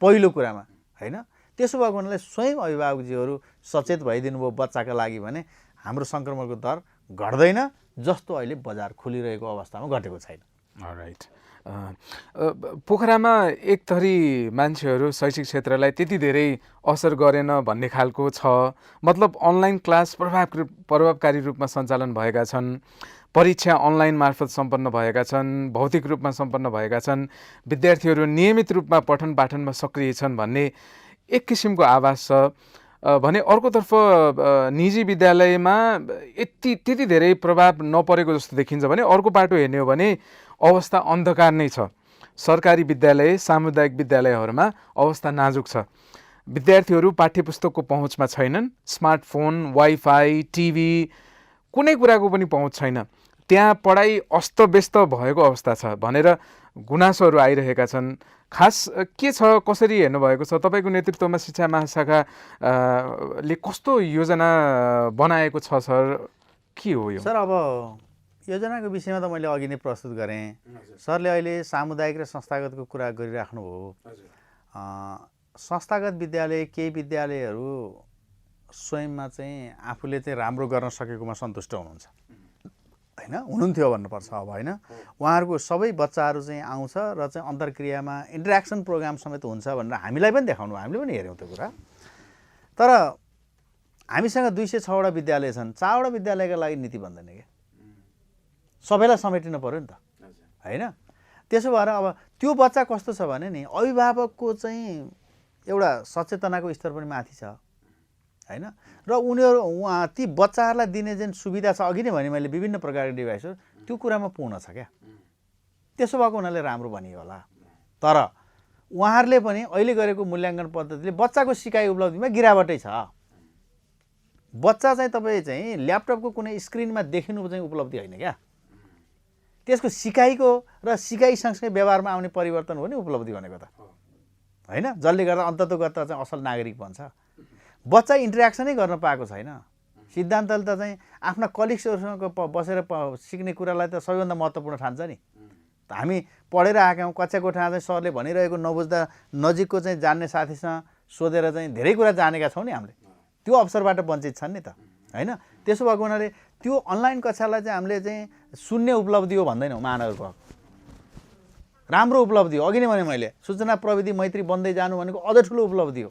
पहिलो कुरामा होइन त्यसो भएको हुनाले स्वयं अभिभावकजीहरू सचेत भइदिनु भयो बच्चाका लागि भने हाम्रो सङ्क्रमणको दर घट्दैन जस्तो अहिले बजार खुलिरहेको अवस्थामा घटेको छैन राइट पोखरामा एक थरी मान्छेहरू शैक्षिक क्षेत्रलाई त्यति धेरै असर गरेन भन्ने खालको छ मतलब अनलाइन क्लास प्रभावकारी रूपमा सञ्चालन भएका छन् परीक्षा अनलाइन मार्फत सम्पन्न भएका छन् भौतिक रूपमा सम्पन्न भएका छन् विद्यार्थीहरू नियमित रूपमा पठन पाठनमा सक्रिय छन् भन्ने एक किसिमको आभास छ भने अर्कोतर्फ निजी विद्यालयमा त्यति धेरै प्रभाव नपरेको जस्तो देखिन्छ भने अर्को बाटो हेर्ने हो भने अवस्था अन्धकार नै छ सरकारी विद्यालय सामुदायिक विद्यालयहरूमा अवस्था नाजुक छ विद्यार्थीहरू पाठ्यपुस्तकको पहुँचमा छैनन् स्मार्टफोन वाइफाई टिभी कुनै कुराको पनि पहुँच छैन त्यहाँ पढाइ अस्तव्यस्त भएको अवस्था छ भनेर गुनासोहरू आइरहेका छन् खास के छ कसरी हेर्नुभएको छ तपाईँको नेतृत्वमा शिक्षा महाशाखा ले कस्तो योजना बनाएको छ सर के हो यो सर अब योजनाको विषयमा त मैले अघि नै प्रस्तुत गरेँ सरले अहिले सामुदायिक र संस्थागतको कुरा गरिराख्नुभयो संस्थागत विद्यालय केही विद्यालयहरू स्वयंमा चाहिँ आफूले चाहिँ राम्रो गर्न सकेकोमा सन्तुष्ट हुनुहुन्छ होइन हुनुहुन्थ्यो भन्नुपर्छ अब होइन उहाँहरूको सबै बच्चाहरू चाहिँ आउँछ र चाहिँ अन्तर्क्रियामा इन्टरेक्सन प्रोग्राम समेत हुन्छ भनेर हामीलाई पनि देखाउनु हामीले पनि हेऱ्यौँ त्यो कुरा तर हामीसँग 206वटा विद्यालय छन् 4वटा विद्यालयका लागि नीति बन्दैन क्या सबैलाई समेटिनु पर्यो नि त होइन त्यसो भएर अब त्यो बच्चा कस्तो छ भने नि अभिभावकको चाहिँ एउटा सचेतनाको स्तर पनि माथि छ होइन र उनीहरू ती बच्चाहरूलाई दिने जुन सुविधा छ अघि नै भने मैले विभिन्न प्रकारको डिभाइसहरू त्यो कुरामा पूर्ण छ क्या त्यसो भएको हुनाले राम्रो भनियो होला तर उहाँहरूले पनि अहिले गरेको मूल्याङ्कन पद्धतिले बच्चाको सिकाइ उपलब्धिमा गिरावटै छ बच्चा चाहिँ तपाईँ चाहिँ ल्यापटपको कुनै स्क्रिनमा देखिनु चाहिँ उपलब्धि होइन क्या त्यसको सिकाइको र सिकाइ सँगसँगै व्यवहारमा आउने परिवर्तन हो नि उपलब्धि भनेको त होइन जसले गर्दा अन्ततोगत चाहिँ असल नागरिक बन्छ बच्चा इन्टरेक्सनै गर्न पाएको छैन सिद्धान्तले त चाहिँ आफ्ना कलिग्सहरूसँग बसेर सिक्ने कुरालाई त सबैभन्दा महत्त्वपूर्ण ठान्छ नि हामी पढेर आएका हौँ कक्षा कोठामा चाहिँ सरले भनिरहेको नबुझ्दा नजिकको चाहिँ जान्ने साथीसँग सोधेर चाहिँ धेरै कुरा जानेका छौँ नि हामीले त्यो अवसरबाट वञ्चित छन् नि त होइन त्यसो भएको हुनाले त्यो अनलाइन कक्षालाई चाहिँ हामीले चाहिँ शून्य उपलब्धि हो भन्दैनौँ महानगरको राम्रो उपलब्धि हो अघि नै भने मैले सूचना प्रविधि मैत्री बन्दै जानु भनेको अझ ठुलो उपलब्धि हो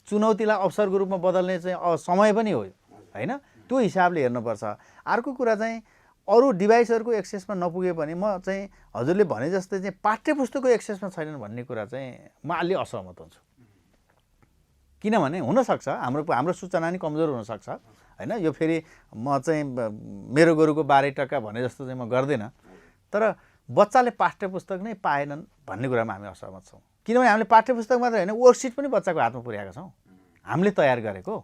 चुनौतीलाई अवसरको रूपमा बदल्ने चाहिँ समय पनि हो होइन त्यो हिसाबले हेर्नुपर्छ अर्को कुरा चाहिँ अरू डिभाइसहरूको एक्सेसमा नपुगे भने म चाहिँ हजुरले भने जस्तै चाहिँ पाठ्यपुस्तकको एक्सेसमा छैनन् भन्ने कुरा चाहिँ म अलि असहमत हुन्छु किनभने हुनसक्छ हाम्रो सूचना नि कमजोर हुनसक्छ होइन यो फेरि म चाहिँ मेरो गोरुको 12 टका भने जस्तो चाहिँ म गर्दिनँ तर बच्चाले पाठ्यपुस्तक नै पाएनन् भन्ने कुरामा हामी असहमत छौँ किनभने हामीले पाठ्यपुस्तक मात्र होइन वर्कसिट पनि बच्चाको हातमा पुर्याएका छौँ हामीले तयार गरेको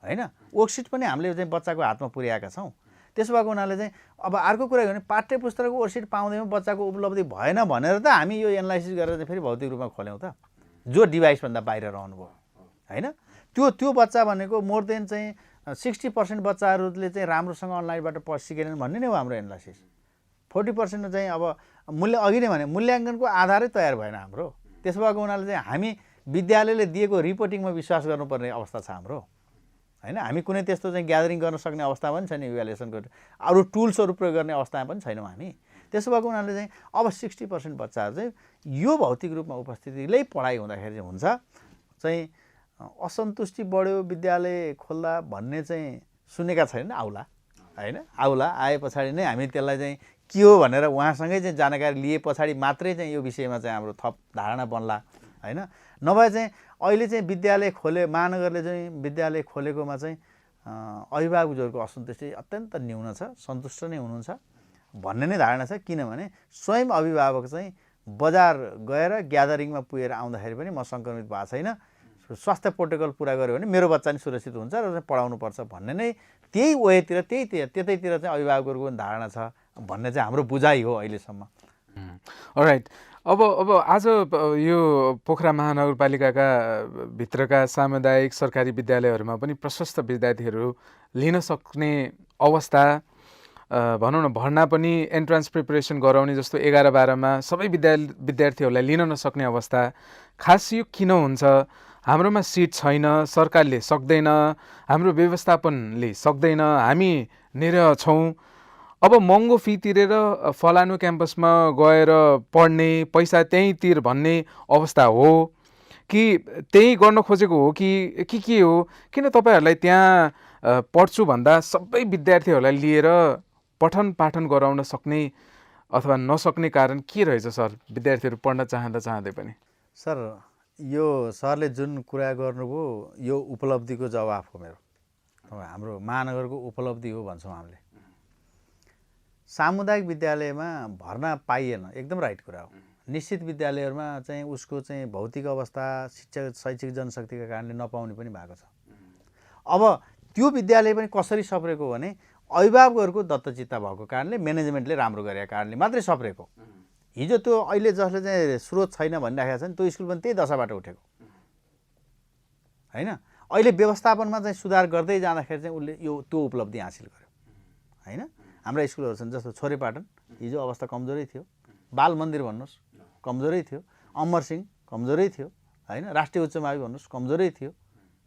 होइन वर्कसिट पनि हामीले चाहिँ बच्चाको हातमा पुर्याएका छौँ त्यसो भएको हुनाले चाहिँ अब अर्को कुरा भने पाठ्यपुस्तकको वर्कसिट पाउँदैमा बच्चाको उपलब्धि भएन भनेर त हामी यो एनालाइसिस गरेर चाहिँ फेरि भौतिक रूपमा खोल्यौँ त जो डिभाइसभन्दा बाहिर रहनुभयो होइन त्यो बच्चा भनेको मोर देन चाहिँ 60% बच्चाहरूले चाहिँ राम्रोसँग अनलाइनबाट सिकेनन् भन्ने नै हो हाम्रो एनालाइसिस 40% चाहिँ अब अघि नै भने मूल्याङ्कनको आधारै तयार भएन हाम्रो त्यसो भएको हुनाले चाहिँ हामी विद्यालयले दिएको रिपोर्टिङमा विश्वास गर्नुपर्ने अवस्था छ हाम्रो होइन हामी कुनै त्यस्तो चाहिँ ग्यादरिङ गर्न सक्ने अवस्था पनि छैन इभ्यालुएसनको अरू टुल्सहरू प्रयोग गर्ने अवस्थामा पनि छैनौँ हामी त्यसो भएको हुनाले चाहिँ अब 60% बच्चाहरू चाहिँ यो भौतिक रूपमा उपस्थितिले पढाइ हुँदाखेरि चाहिँ हुन्छ चाहिँ असन्तुष्टि बढ्यो विद्यालय खोल्दा भन्ने चाहिँ सुनेका छैन आउला होइन आउला आए पछाडि नै हामी त्यसलाई चाहिँ के हो भनेर उहाँसँगै चाहिँ जानकारी लिए पछाडि मात्रै चाहिँ यो विषयमा चाहिँ हाम्रो थप धारणा बन्ला होइन नभए चाहिँ अहिले चाहिँ विद्यालय महानगरले चाहिँ विद्यालय खोलेकोमा चाहिँ अभिभावकहरूको असन्तुष्टि अत्यन्त न्यून छ सन्तुष्ट नै हुनुहुन्छ भन्ने नै धारणा छ किनभने स्वयं अभिभावक चाहिँ बजार गएर ग्यादरिङमा पुगेर आउँदाखेरि पनि म सङ्क्रमित भएको छैन स्वास्थ्य प्रोटोकल पुरा गर्यो भने मेरो बच्चा नि सुरक्षित हुन्छ र पढाउनुपर्छ भन्ने नै त्यही वेतिर त्यतैतिर चाहिँ अभिभावकहरूको धारणा छ भन्ने चाहिँ हाम्रो बुझाइ हो अहिलेसम्म। अलराइट अब आज यो पोखरा महानगरपालिकाका भित्रका सामुदायिक सरकारी विद्यालयहरूमा पनि प्रशस्त विद्यार्थीहरू लिन सक्ने अवस्था भनौँ न भर्ना पनि एन्ट्रान्स प्रिपरेसन गराउने जस्तो 11-12मा सबै विद्यार्थीहरूलाई लिन नसक्ने अवस्था खास यो किन हुन्छ हाम्रोमा सिट छैन सरकारले सक्दैन हाम्रो व्यवस्थापनले सक्दैन हामी निरह छौँ अब महँगो फी तिरेर फलानु क्याम्पसमा गएर पढ्ने पैसा त्यहीँ तिर भन्ने अवस्था हो कि त्यही गर्न खोजेको हो कि के हो किन तपाईँहरूलाई त्यहाँ पढ्छु भन्दा सबै विद्यार्थीहरूलाई लिएर पठन पाठन गराउन सक्ने अथवा नसक्ने कारण के रहेछ सर विद्यार्थीहरू पढ्न चाहँदै पनि? सर यो सरले जुन कुरा गर्नुभयो यो उपलब्धिको जवाफ हो मेरो हाम्रो महानगरको उपलब्धि हो भन्छौँ हामीले सामुदायिक विद्यालयमा भर्ना पाइएन एकदम राइट कुरा हो निश्चित विद्यालयहरूमा चाहिँ उसको चाहिँ भौतिक अवस्था शिक्षक शैक्षिक जनशक्तिका कारणले नपाउने पनि भएको छ अब त्यो विद्यालय पनि कसरी सप्रेको भने अभिभावकहरूको दत्तचित्ता भएको कारणले म्यानेजमेन्टले राम्रो गरेका कारणले मात्रै सप्रेको हिजो त्यो अहिले जसले चाहिँ स्रोत छैन भनिराखेको छ नि त्यो स्कुल पनि त्यही दशाबाट उठेको होइन अहिले व्यवस्थापनमा चाहिँ सुधार गर्दै जाँदाखेरि चाहिँ उसले त्यो उपलब्धि हासिल गर्यो होइन हाम्रा स्कुलहरू छन् जस्तो छोरेपाटन हिजो अवस्था कमजोरै थियो बाल मन्दिर भन्नुहोस् कमजोरै थियो अमरसिंह कमजोरै थियो होइन राष्ट्रिय उच्च मावि भन्नुहोस् कमजोरै थियो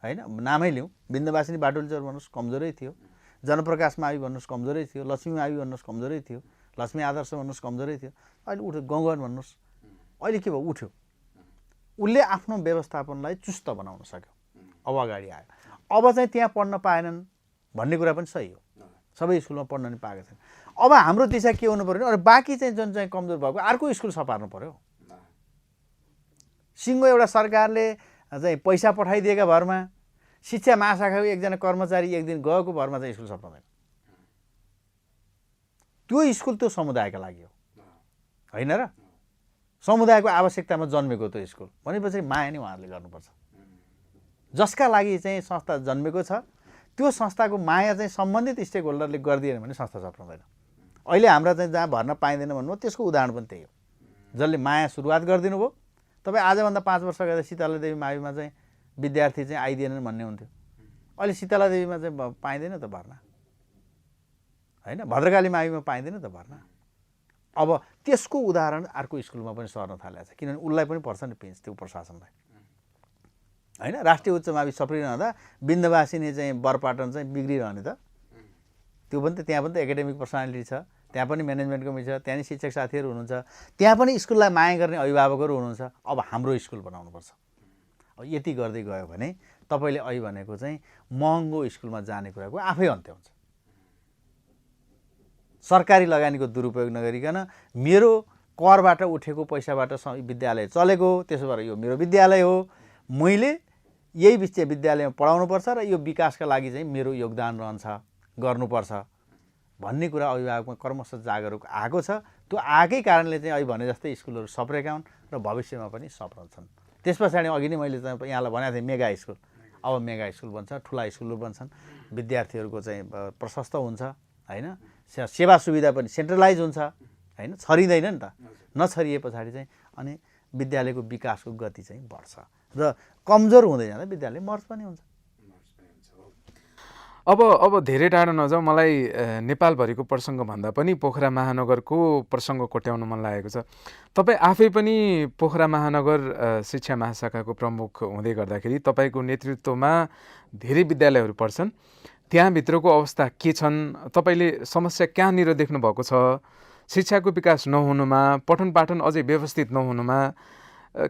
होइन नामै लिउँ बिन्दवासिनी बाटुलचौर भन्नुहोस् कमजोरै थियो जनप्रकाश मावि भन्नुहोस् कमजोरै थियो लक्ष्मी मावि भन्नुहोस् कमजोरै थियो लक्ष्मी आदर्श भन्नुहोस् कमजोरै थियो अहिले उठ्यो गाउँघर भन्नुहोस् अहिले के भयो उठ्यो उसले आफ्नो व्यवस्थापनलाई चुस्त बनाउन सक्यो अब अगाडि आयो अब चाहिँ त्यहाँ पढ्न पाएनन् भन्ने कुरा पनि सही हो सबै स्कुलमा पढ्न नि पाएको छैन अब हाम्रो दिशा के हुनु पर्यो अरे बाँकी चाहिँ जुन चाहिँ कमजोर भएको अर्को स्कुल सपार्नु पर्यो सिङ्गो एउटा सरकारले चाहिँ पैसा पठाइदिएका भरमा शिक्षा महाशाखाको एकजना कर्मचारी एक दिन गएको भरमा चाहिँ स्कुल सपाउँदैन त्यो स्कुल त्यो समुदायका लागि हो होइन र समुदायको आवश्यकतामा जन्मेको त्यो स्कुल भनेपछि माया नै उहाँहरूले गर्नुपर्छ जसका लागि चाहिँ संस्था जन्मेको छ त्यो संस्थाको माया चाहिँ सम्बन्धित स्टेक होल्डरले गरिदिएन भने संस्था सप्राउँदैन अहिले हाम्रा चाहिँ जहाँ भर्न पाइँदैन भन्नुभयो त्यसको उदाहरण पनि त्यही हो जसले माया सुरुवात गरिदिनु भयो तपाईँ आजभन्दा 5 वर्ष अगाडि शीतला देवी माविमा चाहिँ विद्यार्थी चाहिँ आइदिएनन् भन्ने हुन्थ्यो अहिले शीतला देवीमा चाहिँ पाइँदैन त भर्ना होइन भद्रकाली माविमा पाइँदैन त भर्ना अब त्यसको उदाहरण अर्को स्कुलमा पनि सर्न थालेको छ किनभने उसलाई पनि पर्छ नि पिन्च त्यो प्रशासनलाई होइन राष्ट्रिय उच्च मावि सप्रिरहँदा बिन्दवासिनी चाहिँ बरपाटन चाहिँ बिग्रिरहने त त्यो पनि त त्यहाँ पनि त एकाडेमिक पर्सनालिटी छ त्यहाँ पनि म्यानेजमेन्ट कमिटी छ त्यहाँ शिक्षक साथीहरू हुनुहुन्छ त्यहाँ पनि स्कुललाई माया गर्ने अभिभावकहरू हुनुहुन्छ अब हाम्रो स्कुल बनाउनुपर्छ अब यति गर्दै गयो भने तपाईँले अहिले भनेको चाहिँ महँगो स्कुलमा जाने कुराको आफै अन्त्य हुन्छ सरकारी लगानीको दुरुपयोग नगरिकन मेरो करबाट उठेको पैसाबाट विद्यालय चलेको त्यसो भएर यो मेरो विद्यालय हो मैले यही विद्यालयमा पढाउनुपर्छ र यो विकासका लागि चाहिँ मेरो योगदान रहन्छ गर्नुपर्छ भन्ने कुरा अभिभावकमा क्रमशः जागरुक आएको छ त्यो आएकै कारणले चाहिँ अहिले भने जस्तै स्कुलहरू सप्रेका हुन् र भविष्यमा पनि सफ्ल छन्। त्यस पछाडि अघि नै मैले चाहिँ यहाँलाई भनेको थिएँ मेगा स्कुल, अब मेगा स्कुल बन्छ, ठुला स्कुलहरू बन्छन्, विद्यार्थीहरूको चाहिँ प्रशस्त हुन्छ होइन, सेवा सुविधा पनि सेन्ट्रलाइज हुन्छ होइन, छरिँदैन नि त। नछरिए पछाडि चाहिँ अनि विद्यालयको विकासको गति चाहिँ बढ्छ र कमजोर हुँदै जाँदा विद्यालय मर्ज पनि हुन्छ। अब धेरै टाढो नजाउँ, मलाई नेपालभरिको प्रसङ्ग भन्दा पनि पोखरा महानगरको प्रसङ्ग कोट्याउन मन लागेको छ। तपाईँ आफै पनि पोखरा महानगर शिक्षा महाशाखाको प्रमुख हुँदै गर्दाखेरि तपाईँको नेतृत्वमा धेरै विद्यालयहरू पर्छन्, त्यहाँभित्रको अवस्था के छन्, तपाईँले समस्या कहाँनिर देख्नुभएको छ? शिक्षाको विकास नहुनुमा, पठन पाठन अझै व्यवस्थित नहुनुमा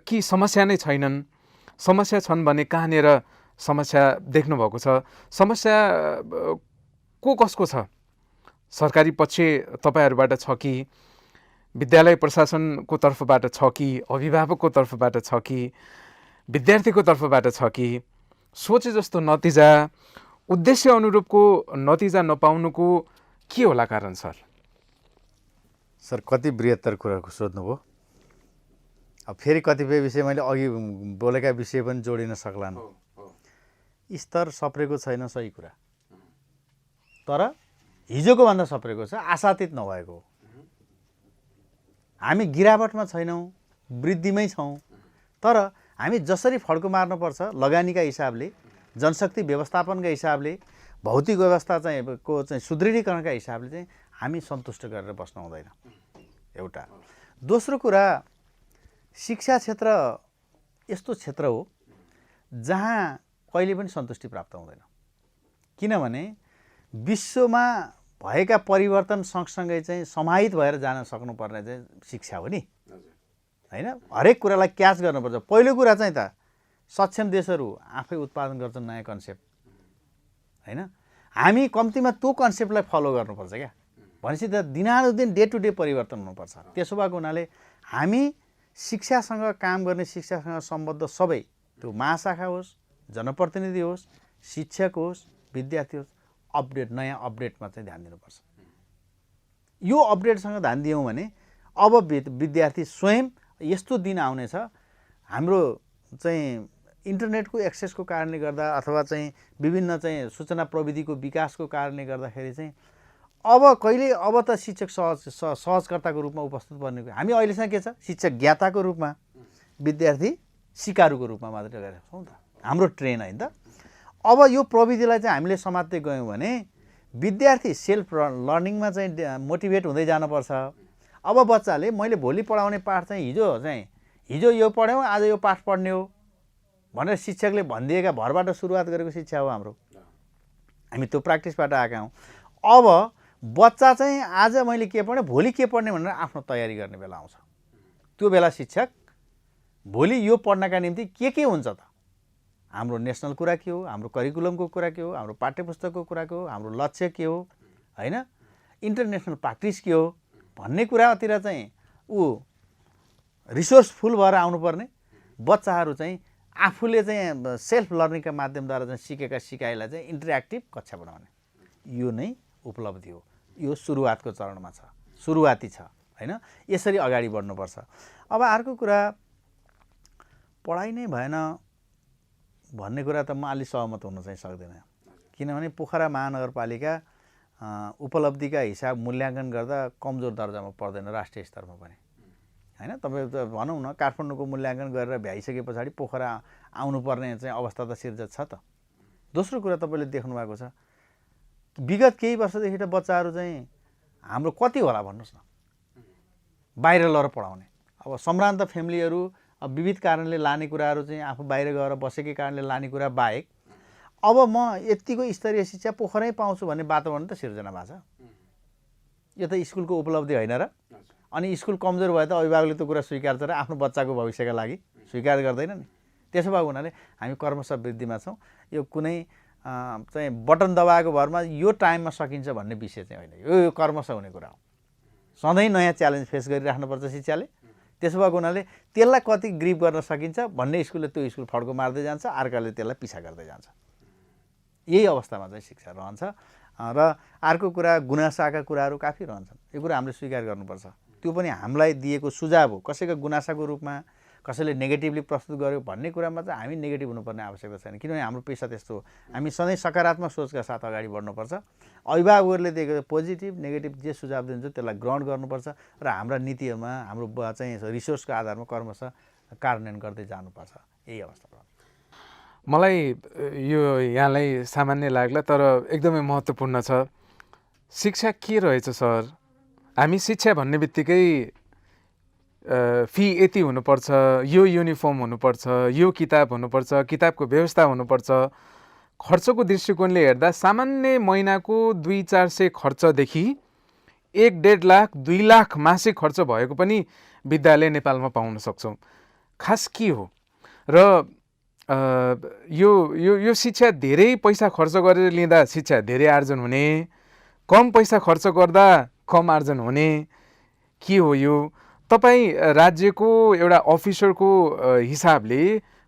कि समस्या नै छैनन्? समस्या छन् भने कहाँनिर समस्या देख्नुभएको छ? समस्या को कसको छ? सरकारी पक्ष तपाईँहरूबाट छ कि विद्यालय प्रशासनको तर्फबाट छ कि अभिभावकको तर्फबाट छ कि विद्यार्थीको तर्फबाट छ कि सोचे जस्तो नतिजा, उद्देश्य अनुरूपको नतिजा नपाउनुको के होला कारण सर? सर कति बृहत्तर कुराको सोध्नुभयो। अब फेरि कतिपय विषय मैले अघि बोलेका विषय पनि जोडिन सक्लान्। स्तर सप्रेको छैन, सही कुरा, तर हिजोको भन्दा सप्रेको छ, आशातीत नभएको हो। हामी गिरावटमा छैनौँ, वृद्धिमै छौँ, तर हामी जसरी फड्को मार्नुपर्छ लगानीका हिसाबले, जनशक्ति व्यवस्थापनका हिसाबले, भौतिक व्यवस्था चाहिँ सुदृढीकरणका हिसाबले चाहिँ हामी सन्तुष्ट गरेर बस्नु हुँदैन, एउटा। दोस्रो कुरा, शिक्षा क्षेत्र यस्तो क्षेत्र हो जहाँ कहिले पनि सन्तुष्टि प्राप्त हुँदैन। किनभने विश्वमा भएका परिवर्तन सँगसँगै चाहिँ समाहित भएर जान सक्नुपर्ने चाहिँ शिक्षा हो नि होइन। हरेक कुरालाई क्याच गर्नुपर्छ। पहिलो कुरा चाहिँ त सक्षम देशहरू आफै उत्पादन गर्छन् नयाँ कन्सेप्ट होइन, हामी कम्तीमा त्यो कन्सेप्टलाई फलो गर्नुपर्छ क्या। भनेपछि त दिनानुदिन डे टु डे परिवर्तन हुनुपर्छ। त्यसो भएको हुनाले हामी शिक्षासँग काम गर्ने, शिक्षासँग सम्बद्ध सबै, त्यो महाशाखा होस्, जनप्रतिनिधि होस्, शिक्षक होस्, विद्यार्थी होस्, नयाँ अपडेटमा चाहिँ ध्यान दिनुपर्छ। यो अपडेटसँग ध्यान दियौँ भने अब विद्यार्थी स्वयं यस्तो दिन आउनेछ, हाम्रो चाहिँ इन्टरनेटको एक्सेसको कारणले गर्दा अथवा चाहिँ विभिन्न चाहिँ सूचना प्रविधिको विकासको कारणले गर्दाखेरि चाहिँ अब त शिक्षक सहजकर्ताको रूपमा उपस्थित पर्ने, हामी अहिलेसम्म के छ, शिक्षक ज्ञाताको रूपमा, विद्यार्थी सिकारुको रूपमा मात्रै गरेका छौँ त, हाम्रो ट्रेन होइन त। अब यो प्रविधिलाई चाहिँ हामीले समात्दै गयौँ भने विद्यार्थी सेल्फ लर्निङमा चाहिँ मोटिभेट हुँदै जानुपर्छ। अब बच्चाले मैले भोलि पढाउने पाठ चाहिँ हिजो यो पढ्यौँ, आज यो पाठ पढ्ने हो भनेर शिक्षकले भनिदिएका भरबाट सुरुवात गरेको शिक्षा हो हाम्रो। हामी त्यो प्र्याक्टिसबाट आएका हौँ। अब बच्चा चाहिँ आज मैले के पढेँ, भोलि के पढ्ने भनेर आफ्नो तयारी गर्ने बेला आउँछ। त्यो बेला शिक्षक भोलि यो पढ्नका निम्ति के हुन्छ त, हाम्रो नेसनल कुरा के हो, हाम्रो करिकुलमको कुरा के हो, हाम्रो पाठ्यपुस्तकको कुरा के हो, हाम्रो लक्ष्य के हो होइन, इन्टरनेसनल प्र्याक्टिस के हो भन्ने कुरातिर चाहिँ ऊ रिसोर्सफुल भएर आउनुपर्ने। बच्चाहरू चाहिँ आफूले चाहिँ सेल्फ लर्निङका माध्यमद्वारा चाहिँ सिकेका सिकाइलाई चाहिँ इन्टरेक्टिभ कक्षा बनाउने, यो नै उपलब्धि हो। यो सुरुवातको चरणमा छ, सुरुवाती छ होइन। यसरी अगाडि बढ्नुपर्छ। अब अर्को कुरा, पढाइ नै भएन भन्ने कुरा त म अलि सहमत हुन चाहिँ सक्दिनँ। किनभने पोखरा महानगरपालिका उपलब्धिका हिसाब मूल्याङ्कन गर्दा कमजोर दर्जामा पर्दैन राष्ट्रिय स्तरमा पनि होइन। तपाईँ त भनौँ न, काठमाडौँको मूल्याङ्कन गरेर भ्याइसके पछाडि पोखरा आउनुपर्ने चाहिँ अवस्था त सिर्जना छ त। दोस्रो कुरा तपाईँले देख्नु भएको छ, विगत केही वर्षदेखि त बच्चाहरू चाहिँ हाम्रो कति होला भन्नुहोस् न बाहिर लगेर पढाउने। अब सम्भ्रान्त फ्यामिलीहरू विविध कारणले लाने कुराहरू चाहिँ आफू बाहिर गएर बसेकै कारणले लाने कुरा बाहेक अब म यतिको स्तरीय शिक्षा पोखरै पाउँछु भन्ने वातावरण त सिर्जना भएको छ। यो त स्कुलको उपलब्धि होइन र? अनि स्कुल कमजोर भए त अभिभावकले त्यो कुरा स्वीकार्छ र आफ्नो बच्चाको भविष्यका लागि स्वीकार गर्दैन नि। त्यसो भएको हुनाले हामी क्रमशः वृद्धिमा छौँ। यो कुनै चाहिँ बटन दबाएको भरमा यो टाइममा सकिन्छ भन्ने विषय चाहिँ होइन, यो क्रमशः हुने कुरा हो। सधैँ नयाँ च्यालेन्ज फेस गरिराख्नुपर्छ शिक्षाले। त्यसो भएको हुनाले त्यसलाई कति ग्रिप गर्न सकिन्छ भन्ने स्कुलले त्यो स्कुल फड्को मार्दै जान्छ, अर्काले त्यसलाई पिछा गर्दै जान्छ। यही अवस्थामा चाहिँ शिक्षा रहन्छ। र अर्को कुरा, गुनासाका कुराहरू काफी रहन्छन्। यो कुरा हामीले स्वीकार गर्नुपर्छ। त्यो पनि हामीलाई दिएको सुझाव हो, कसैको गुनासाको रूपमा, कसैले नेगेटिभली प्रस्तुत गर्यो भन्ने कुरामा चाहिँ हामी नेगेटिभ हुनुपर्ने आवश्यकता छैन, किनभने हाम्रो पेसा त्यस्तो हो। हामी सधैँ सकारात्मक सोचका साथ अगाडि बढ्नुपर्छ। अभिभावकहरूले दिएको पोजिटिभ नेगेटिभ जे सुझाव दिन्छ त्यसलाई ग्रहण गर्नुपर्छ र हाम्रा नीतिहरूमा हाम्रो चाहिँ रिसोर्सको आधारमा क्रमशः कार्यान्वयन गर्दै जानुपर्छ। यही अवस्था छ। मलाई यो यहाँलाई सामान्य लाग्ला तर एकदमै महत्त्वपूर्ण छ। शिक्षा के रहेछ सर? हामी शिक्षा भन्ने बित्तिकै फी यति हुनुपर्छ, यो युनिफर्म हुनुपर्छ, यो किताब हुनुपर्छ, किताबको व्यवस्था हुनुपर्छ। खर्चको दृष्टिकोणले हेर्दा सामान्य महिनाको 200-400 खर्चदेखि 1-1.5 लाख 2 लाख मासिक खर्च भएको पनि विद्यालय नेपालमा पाउन सक्छौँ। खास के हो? र यो शिक्षा धेरै पैसा खर्च गरेर लिँदा शिक्षा धेरै आर्जन हुने, कम पैसा खर्च गर्दा कम आर्जन हुने, के हो यो? तपाईँ राज्यको एउटा अफिसरको हिसाबले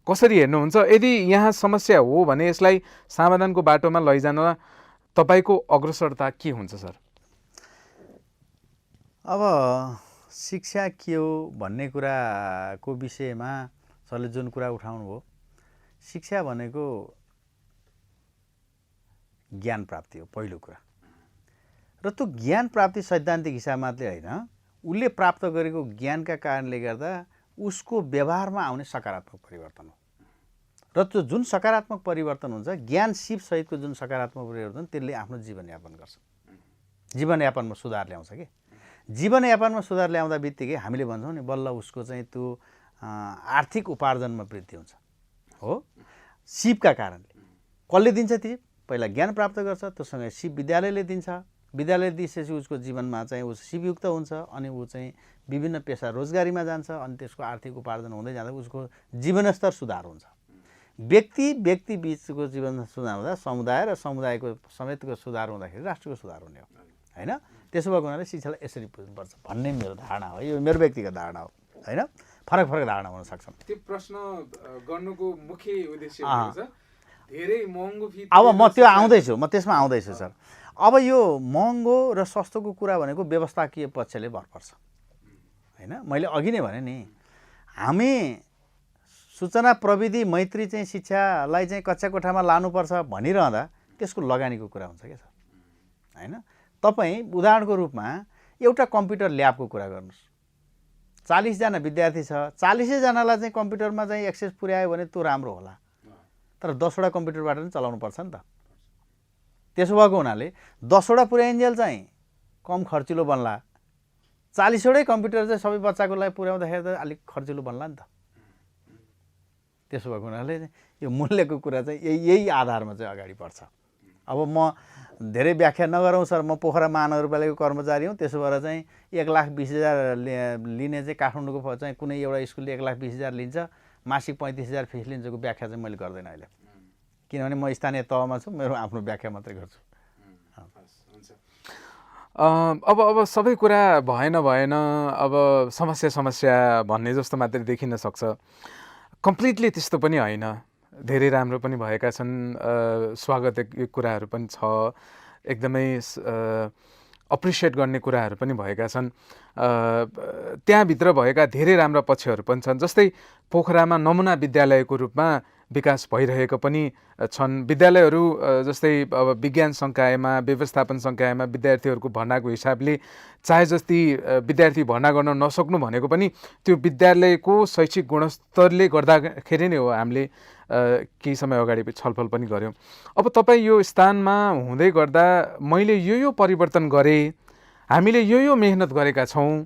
कसरी हेर्नुहुन्छ? यदि यहाँ समस्या हो भने यसलाई समाधानको बाटोमा लैजान तपाईँको अग्रसरता के हुन्छ सर? अब शिक्षा के हो भन्ने कुराको विषयमा सरले जुन कुरा उठाउनु भयो, शिक्षा भनेको ज्ञान प्राप्ति हो पहिलो कुरा। र त्यो ज्ञान प्राप्ति सैद्धान्तिक हिसाब मात्रै होइन, उसले प्राप्त गरेको ज्ञानका कारणले गर्दा उसको व्यवहारमा आउने सकारात्मक परिवर्तन हो। र त्यो जुन सकारात्मक परिवर्तन हुन्छ, ज्ञान सिपसहितको जुन सकारात्मक परिवर्तन, त्यसले आफ्नो जीवनयापन गर्छ, जीवनयापनमा सुधार ल्याउँछ। कि जीवनयापनमा सुधार ल्याउँदा बित्तिकै हामीले भन्छौँ नि बल्ल उसको चाहिँ त्यो आर्थिक उपार्जनमा वृद्धि हुन्छ। हो, सिपका कारणले। कसले दिन्छ ती? पहिला ज्ञान प्राप्त गर्छ, त्योसँगै सिप विद्यालयले दिन्छ। विद्यालय दिएपछि उसको जीवनमा चाहिँ ऊ सिपयुक्त हुन्छ, अनि ऊ चाहिँ विभिन्न पेसा रोजगारीमा जान्छ, अनि त्यसको आर्थिक उपार्जन हुँदै जाँदा उसको जीवनस्तर सुधार हुन्छ। व्यक्ति बिचको जीवन सुधार हुँदा समुदाय र समुदायको समेतको सुधार हुँदाखेरि राष्ट्रको सुधार हुने हो, होइन? त्यसो भएको हुनाले शिक्षालाई यसरी बुझ्नुपर्छ भन्ने मेरो धारणा हो। यो मेरो व्यक्तिगत धारणा हो, होइन? फरक धारणा हुन सक्छ। त्यो प्रश्न गर्नुको मुख्य उद्देश्य धेरै महँगो फी। अब म त्यो आउँदैछु, म त्यसमा आउँदैछु सर। अब यो महँगो र सस्तोको कुरा भनेको व्यवस्थाकीय पक्षले भर पर्छ, होइन? मैले अघि नै भने नि, हामी सूचना प्रविधि मैत्री चाहिँ शिक्षालाई चाहिँ कक्षा कोठामा लानुपर्छ भनिरहँदा त्यसको लगानीको कुरा हुन्छ क्या सर, होइन? तपाईँ उदाहरणको रूपमा एउटा कम्प्युटर ल्याबको कुरा गर्नुहोस्। 40 जना विद्यार्थी छ, 40 जनालाई चाहिँ कम्प्युटरमा चाहिँ एक्सेस पुर्यायो भने त्यो राम्रो होला, तर 10 वटा कम्प्युटरबाट पनि चलाउनु पर्छ नि त। त्यसो भएको हुनाले 10 वटा पुर्याइन्जेल चाहिँ कम खर्चिलो बन्ला, 40 वटै कम्प्युटर चाहिँ सबै बच्चाको लागि पुर्याउँदाखेरि त अलिक खर्चिलो बन्ला नि त। त्यसो भएको हुनाले यो मूल्यको कुरा चाहिँ यही आधारमा चाहिँ अगाडि बढ्छ। अब म धेरै व्याख्या नगरौँ सर, म पोखरा महानगरपालिकाको कर्मचारी हुँ, त्यसो भएर चाहिँ 1,20,000 लिने चाहिँ काठमाडौँको चाहिँ कुनै एउटा स्कुलले 1,20,000 लिन्छ, मासिक 35,000 फिस लिन्छको व्याख्या चाहिँ मैले गर्दैन अहिले, किनभने म स्थानीय तहमा छु, मेरो आफ्नो व्याख्या मात्रै गर्छु। अब सबै कुरा भएन, अब समस्या भन्ने जस्तो मात्रै देखिन सक्छ। कम्प्लिटली त्यस्तो पनि होइन, धेरै राम्रो पनि भएका छन्, स्वागत कुराहरू पनि छ, एकदमै अप्रिसिएट गर्ने कुराहरू पनि भएका छन्। त्यहाँभित्र भएका धेरै राम्रा पक्षहरू पनि छन्, जस्तै पोखरामा नमुना विद्यालयको रूपमा विकास भइरहेको पनि छन्। विद्यालयहरू जस्तै अब विज्ञान संकायमा, व्यवस्थापन संकायमा विद्यार्थीहरूको भर्नाको हिसाबले चाहे जति विद्यार्थी भर्ना गर्न नसक्नु भनेको पनि त्यो विद्यालयको शैक्षिक गुणस्तरले गर्दाखेरि नै हो। हामीले केही समय अगाडि छलफल पनि गऱ्यौँ। अब तपाईँ यो स्थानमा हुँदै गर्दा मैले यो परिवर्तन गरेँ, हामीले यो मेहनत गरेका छौँ,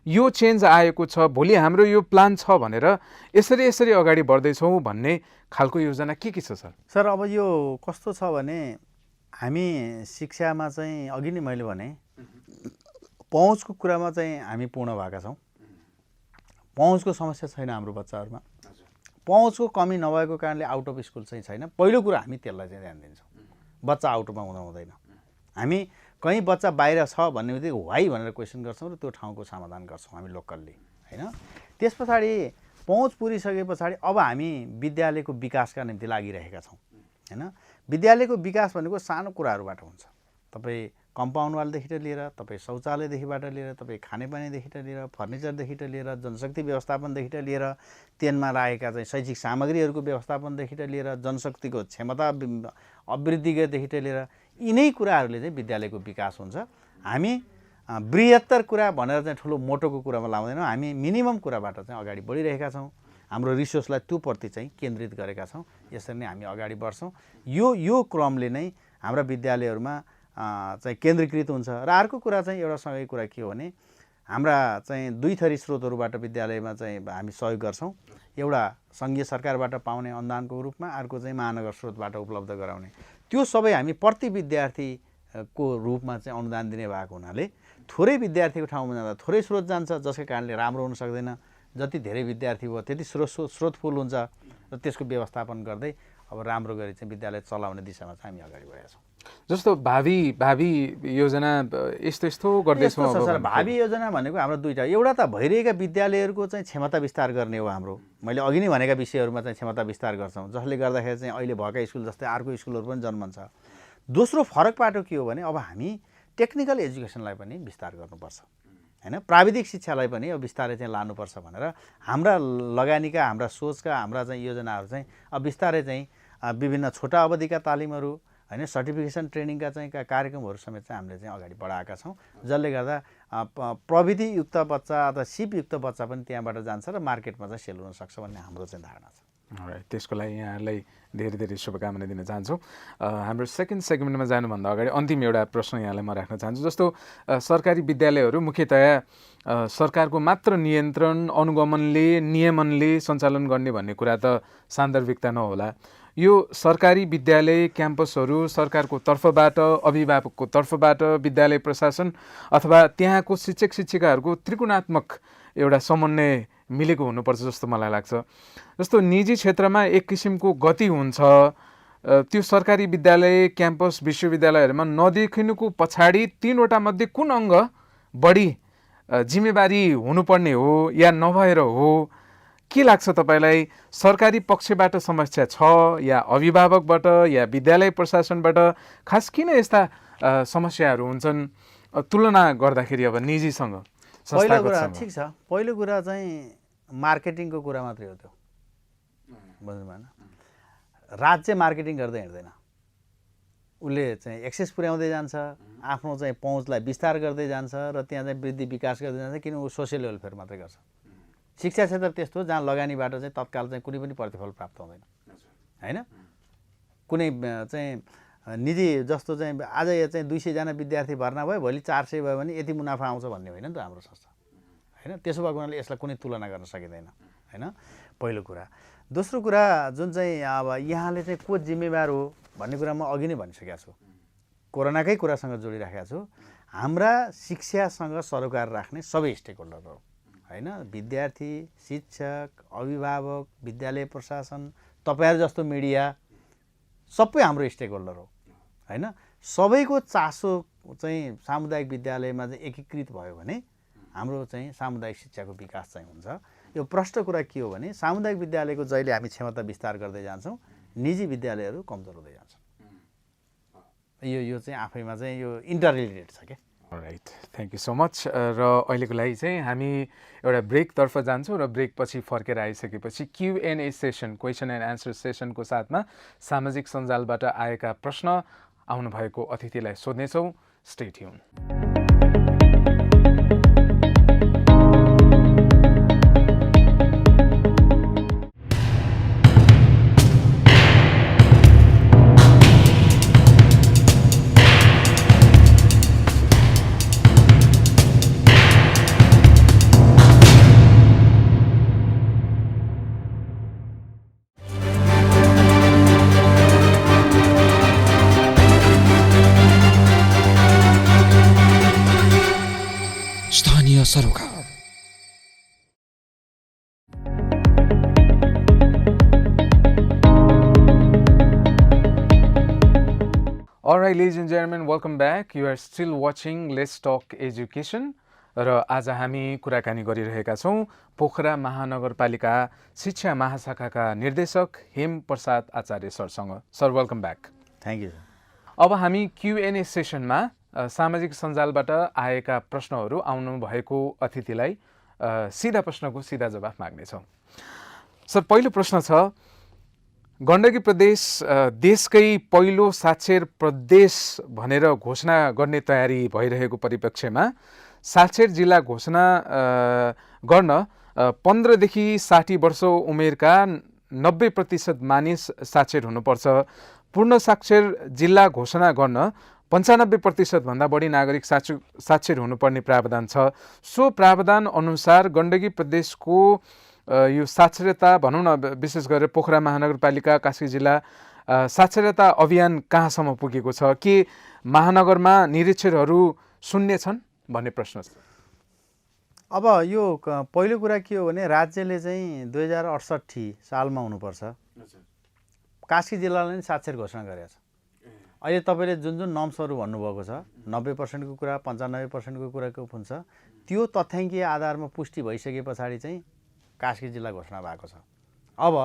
यो चेन्ज आएको छ, भोलि हाम्रो यो प्लान छ भनेर यसरी अगाडि बढ्दैछौँ भन्ने खालको योजना के छ सर? सर अब यो कस्तो छ भने हामी शिक्षामा चाहिँ अघि नै मैले भने पहुँचको कुरामा चाहिँ हामी पूर्ण भएका छौँ। पहुँचको समस्या छैन हाम्रो बच्चाहरूमा, पहुँचको कमी नभएको कारणले आउट अफ स्कुल चाहिँ छैन। पहिलो कुरा हामी त्यसलाई चाहिँ ध्यान दिन्छौँ, बच्चा आउटमा हुँदैन। हामी कहीँ बच्चा बाहिर छ भन्ने बित्तिकै वाइ भनेर क्वेसन गर्छौँ र त्यो ठाउँको समाधान गर्छौँ हामी लोकल्ली, होइन? त्यस पछाडि पहुँच पुरिसके पछाडि अब हामी विद्यालयको विकासका निम्ति लागिरहेका छौँ, होइन? विद्यालयको विकास भनेको सानो कुराहरूबाट हुन्छ। तपाईँ कम्पाउन्ड वालदेखि लिएर तपाईँ शौचालयदेखिबाट लिएर तपाईँ खानेपानीदेखि लिएर फर्निचरदेखि लिएर जनशक्ति व्यवस्थापनदेखि लिएर तेनमा लागेका चाहिँ शैक्षिक सामग्रीहरूको व्यवस्थापनदेखि लिएर जनशक्तिको क्षमता अभिवृद्धिदेखि लिएर यिनै कुराहरूले चाहिँ विद्यालयको विकास हुन्छ। हामी बृहत्तर कुरा भनेर चाहिँ ठुलो मोटोको कुरामा लाउँदैनौँ, हामी मिनिमम कुराबाट चाहिँ अगाडि बढिरहेका छौँ। हाम्रो रिसोर्सलाई त्योप्रति चाहिँ केन्द्रित गरेका छौँ। यसरी नै हामी अगाडि बढ्छौँ। यो क्रमले नै हाम्रा विद्यालयहरूमा चाहिँ केन्द्रीकृत हुन्छ। र अर्को कुरा चाहिँ एउटा सँगै कुरा के हो भने हाम्रा चाहिँ दुई थरी स्रोतहरूबाट विद्यालयमा चाहिँ हामी सहयोग गर्छौँ। एउटा सङ्घीय सरकारबाट पाउने अनुदानको रूपमा, अर्को चाहिँ महानगर स्रोतबाट उपलब्ध गराउने। त्यो सबै हामी प्रति विद्यार्थीको रूपमा चाहिँ अनुदान दिने भएको हुनाले थोरै विद्यार्थीको ठाउँमा जाँदा थोरै स्रोत जान्छ, जसकै कारणले राम्रो हुन सक्दैन। जति धेरै विद्यार्थी भयो त्यति स्रोत फुल हुन्छ र त्यसको व्यवस्थापन गर्दै अब राम्रो गरी चाहिँ विद्यालय चलाउने दिशामा चाहिँ हामी अगाडि बढेका छौँ। जस्तो भावी योजना यस्तो गर्दैछौँ। भावी योजना भनेको हाम्रो दुईवटा, एउटा त भइरहेका विद्यालयहरूको चाहिँ क्षमता विस्तार गर्ने हो हाम्रो। मैले अघि नै भनेका विषयहरूमा चाहिँ क्षमता विस्तार गर्छौँ, जसले गर्दाखेरि चाहिँ अहिले भएका स्कुल जस्तै अर्को स्कुलहरू पनि जन्मन्छ। दोस्रो फरक पाटो के हो भने अब हामी टेक्निकल एजुकेसनलाई पनि विस्तार गर्नुपर्छ, हैन, प्राविधिक शिक्षालाई पनि अब बिस्तारै चाहिँ लानुपर्छ भनेर हाम्रा लगानीका, हाम्रा सोचका, हाम्रा चाहिँ योजनाहरू चाहिँ अब बिस्तारै चाहिँ विभिन्न छोटा अवधिका तालिमहरू, हैन, सर्टिफिकेसन ट्रेनिङका चाहिँ कार्यक्रमहरू समेत चाहिँ हामीले चाहिँ अगाडि बढाएका छौँ, जसले गर्दा प्रविधियुक्त बच्चा अथवा सिपयुक्त बच्चा पनि त्यहाँबाट जान्छ र मार्केटमा चाहिँ सेल हुन सक्छ भन्ने हाम्रो चाहिँ धारणा छ। त्यसको लागि यहाँलाई धेरै शुभकामना दिन चाहन्छु। हाम्रो सेकेन्ड सेगमेन्टमा जानुभन्दा अगाडि अन्तिम एउटा प्रश्न यहाँलाई म राख्न चाहन्छु। जस्तो सरकारी विद्यालयहरू मुख्यतया सरकारको मात्र नियन्त्रण, अनुगमनले, नियमनले सञ्चालन गर्ने भन्ने कुरा त सान्दर्भिकता नहोला। यो सरकारी विद्यालय क्याम्पसहरू सरकारको तर्फबाट, अभिभावकको तर्फबाट, विद्यालय प्रशासन अथवा त्यहाँको शिक्षक शिक्षिकाहरूको त्रिकोणात्मक एउटा समन्वय मिलेको हुनुपर्छ जस्तो मलाई लाग्छ। जस्तो निजी क्षेत्रमा एक किसिमको गति हुन्छ, त्यो सरकारी विद्यालय क्याम्पस विश्वविद्यालयहरूमा नदेखिनुको पछाडि तीनवटा मध्ये कुन अङ्ग बढी जिम्मेवारी हुनुपर्ने हो या नभएर हो? के लाग्छ तपाईँलाई? सरकारी पक्षबाट समस्या छ या अभिभावकबाट या विद्यालय प्रशासनबाट? खास किन यस्ता समस्याहरू हुन्छन् तुलना गर्दाखेरि अब निजीसँग? पहिलो कुरा ठिक छ, पहिलो कुरा चाहिँ मार्केटिङको कुरा मात्रै हो। त्यो बुझ्नु भएन, राज्य मार्केटिङ गर्दै हिँड्दैन, उसले चाहिँ एक्सेस पुर्याउँदै जान्छ, आफ्नो चाहिँ पहुँचलाई विस्तार गर्दै जान्छ र त्यहाँ चाहिँ वृद्धि विकास गर्दै जान्छ, किन ऊ सोसियल वेलफेयर मात्रै गर्छ। शिक्षा क्षेत्र त्यस्तो जहाँ लगानीबाट चाहिँ तत्काल चाहिँ कुनै पनि प्रतिफल प्राप्त हुँदैन, हैन। कुनै चाहिँ निजी जस्तो चाहिँ आज चाहिँ 200 जना विद्यार्थी भर्ना भयो, भोलि 400 भयो भने यति मुनाफा आउँछ भन्ने होइन नि त हाम्रो संस्था, हैन। त्यसो भएको हुनाले यसलाई कुनै तुलना गर्न सकिँदैन, हैन, पहिलो कुरा। दोस्रो कुरा जुन चाहिँ अब यहाँले चाहिँ को जिम्मेवार हो भन्ने कुरा म अघि नै भनिसकेको छु, कोरोनाकै कुरासँग जोडिराखेको छु। हाम्रा शिक्षासँग सरोकार राख्ने सबै स्टेक होल्डरहरू, हैन, विद्यार्थी, शिक्षक, अभिभावक, विद्यालय प्रशासन, तपाईँहरू जस्तो मिडिया, सबै हाम्रो स्टेक होल्डर हो, हैन। सबैको चासो चाहिँ सामुदायिक विद्यालयमा चाहिँ एकीकृत भयो भने हाम्रो चाहिँ सामुदायिक शिक्षाको विकास चाहिँ हुन्छ। यो प्रष्ट कुरा के हो भने सामुदायिक विद्यालयको जहिले हामी क्षमता विस्तार गर्दै जान्छौँ, निजी विद्यालयहरू कमजोर हुँदै जान्छन्। यो चाहिँ आफैमा चाहिँ यो इन्टर रिलेटेड छ क्या। Right, thank you so much. र अहिलेको लागि चाहिँ हामी एउटा ब्रेकतर्फ जान्छौँ र ब्रेकपछि फर्केर आइसकेपछि Q&A session, question and answer सेसनको साथमा सामाजिक सञ्जालबाट आएका प्रश्न आउनुभएको अतिथिलाई सोध्नेछौँ। Stay tuned. सरोकार। Alright, ladies and gentlemen, welcome back. You are still watching Let's Talk Education. र आज हामी कुराकानी गरिरहेका छौँ पोखरा महानगरपालिका शिक्षा महाशाखाका निर्देशक हेम प्रसाद आचार्य सरसँग। Sir, welcome back. Thank you. अब हामी Q&A सेसनमा सामाजिक सञ्जालबाट आएका प्रश्नहरू आउनु भएको अतिथिलाई सिधा प्रश्नको सिधा जवाफ माग्नेछौँ। सर, पहिलो प्रश्न छ, गण्डकी प्रदेश देशकै पहिलो साक्षर प्रदेश भनेर घोषणा गर्ने तयारी भइरहेको परिप्रेक्ष्यमा साक्षर जिल्ला घोषणा गर्न 15 देखि 60 वर्ष उमेरका 90% मानिस साक्षर हुनुपर्छ। पूर्ण साक्षर जिल्ला घोषणा गर्न 95% भन्दा बढी नागरिक साक्षर हुनुपर्ने प्रावधान छ। सो प्रावधान अनुसार गण्डकी प्रदेशको यो साक्षरता भनौँ न, विशेष गरेर पोखरा महानगरपालिका कास्की जिल्ला साक्षरता अभियान कहाँसम्म पुगेको छ? के महानगरमा निरीक्षरहरू शून्य छन् भन्ने प्रश्न छ। अब यो पहिलो कुरा के हो भने राज्यले चाहिँ 2068 सालमा हुनुपर्छ। कास्की जिल्लालाई नै साक्षर घोषणा गरेको छ। अहिले तपाईँले जुन जुन नर्म्सहरू भन्नुभएको छ, 90% को कुरा, 95% को कुराको हुन्छ, त्यो तथ्याङ्कीय आधारमा पुष्टि भइसके पछाडि चाहिँ कास्की जिल्ला घोषणा भएको छ। अब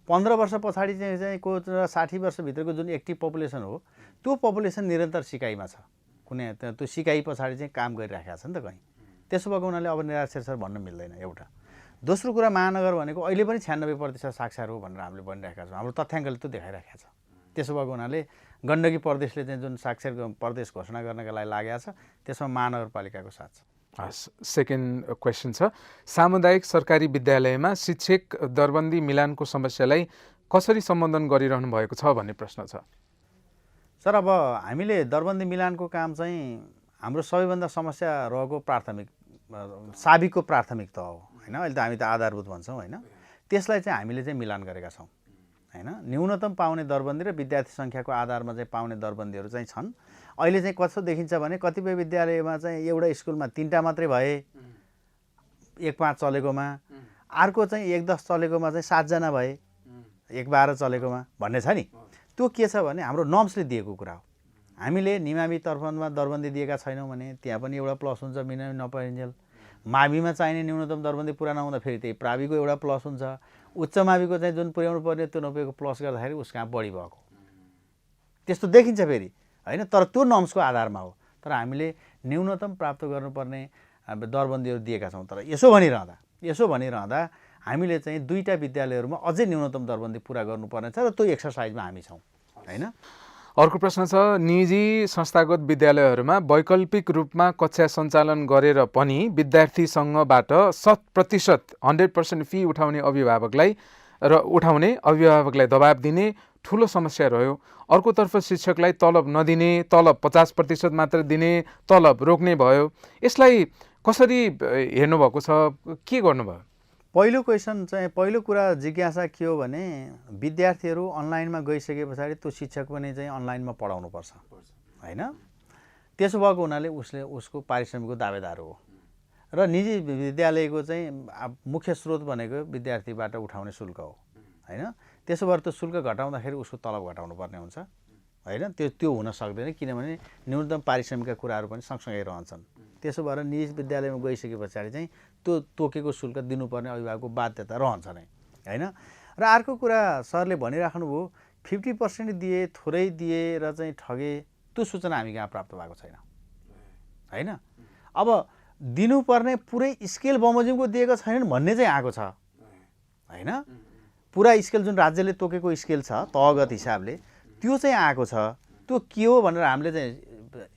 15 वर्ष पछाडि चाहिँ को 60 वर्षभित्रको जुन एक्टिभ पपुलेसन हो, त्यो पपुलेसन निरन्तर सिकाइमा छ। कुनै त्यो सिकाइ पछाडि चाहिँ काम गरिराखेको छ नि त कहीँ। त्यसो भएको हुनाले अब निरक्षर भन्न मिल्दैन एउटा। दोस्रो कुरा, महानगर भनेको अहिले पनि 96% साक्षर हो भनेर हामीले भनिरहेका छौँ। हाम्रो तथ्याङ्कले त्यो देखाइरहेको छ। त्यसो भएको हुनाले गण्डकी प्रदेशले चाहिँ जुन साक्षर प्रदेश घोषणा गर्नका लागि लागेको छ, त्यसमा महानगरपालिकाको साथ छ। सेकेन्ड क्वेसन छ, सामुदायिक सरकारी विद्यालयमा शिक्षक दरबन्दी मिलानको समस्यालाई कसरी सम्बोधन गरिरहनु भएको छ भन्ने प्रश्न छ। सर, अब हामीले दरबन्दी मिलानको काम चाहिँ हाम्रो सबैभन्दा समस्या रहेको साबिकको प्राथमिकता हो होइन। अहिले त हामी त आधारभूत भन्छौँ होइन। त्यसलाई चाहिँ हामीले चाहिँ मिलान गरेका छौँ होइन। न्यूनतम पाउने दरबन्दी र विद्यार्थी सङ्ख्याको आधारमा चाहिँ पाउने दरबन्दीहरू चाहिँ छन्। अहिले चाहिँ कस्तो देखिन्छ भने कतिपय विद्यालयमा चाहिँ एउटा स्कुलमा 3टा मात्रै भए, 1-5 चलेकोमा, अर्को चाहिँ 1-10 चलेकोमा चाहिँ 7 जना भए, 1-12 चलेकोमा भन्ने छ नि। त्यो के छ भने हाम्रो नर्म्सले दिएको कुरा हो। हामीले निमावी तर्फमा दरबन्दी दिएका छैनौँ भने त्यहाँ पनि एउटा प्लस हुन्छ, मिनिमम नपरिन्जेल। माविमा चाहिने न्यूनतम दरबन्दी पुरा नहुँदा फेरि त्यही प्राविको एउटा प्लस हुन्छ। उच्च माविको चाहिँ जुन पुर्याउनु पर्ने त्यो नपुगेको प्लस गर्दाखेरि उसको कहाँ बढी भएको त्यस्तो देखिन्छ फेरि होइन। तर त्यो नर्म्सको आधारमा हो। तर हामीले न्यूनतम प्राप्त गर्नुपर्ने दरबन्दीहरू दिएका छौँ। तर यसो भनिरहँदा हामीले चाहिँ 2टा विद्यालयहरूमा अझै न्यूनतम दरबन्दी पुरा गर्नुपर्ने छ र त्यो एक्सर्साइजमा हामी छौँ होइन। अर्को प्रश्न छ, निजी संस्थागत विद्यालयहरूमा वैकल्पिक रूपमा कक्षा सञ्चालन गरेर पनि विद्यार्थीसँगबाट 100% 100% फी उठाउने अभिभावकलाई दबाब दिने ठुलो समस्या रह्यो। अर्कोतर्फ शिक्षकलाई तलब नदिने, तलब 50% मात्र दिने, तलब रोक्ने भयो। यसलाई कसरी हेर्नुभएको छ, के गर्नुभयो? पहिलो कुरा जिज्ञासा के हो भने विद्यार्थीहरू अनलाइनमा गइसके पछाडि त्यो शिक्षक पनि चाहिँ अनलाइनमा पढाउनुपर्छ होइन। त्यसो भएको हुनाले उसको पारिश्रमिकको दावेदार हो र निजी विद्यालयको चाहिँ मुख्य स्रोत भनेको विद्यार्थीबाट उठाउने शुल्क हो होइन। त्यसो भएर त्यो शुल्क घटाउँदाखेरि उसको तलब घटाउनु पर्ने हुन्छ होइन। त्यो हुन सक्दैन किनभने न्यूनतम पारिश्रमिकका कुराहरू पनि सँगसँगै रहन्छन्। त्यसो भएर निजी विद्यालयमा गइसके पछाडि चाहिँ त्यो तोकेको शुल्क दिनुपर्ने अभिभावकको बाध्यता रहन्छ नै होइन। र अर्को कुरा सरले भनिराख्नुभयो 50% दिए, थोरै दिए र चाहिँ ठगे, त्यो सूचना हामी कहाँ प्राप्त भएको छैन होइन। अब दिनुपर्ने पुरै स्केल बमोजिमको दिएको छैनन् भन्ने चाहिँ आएको छ होइन। पुरा स्केल जुन राज्यले तोकेको स्केल छ तहगत हिसाबले त्यो चाहिँ आएको छ। त्यो के हो भनेर हामीले चाहिँ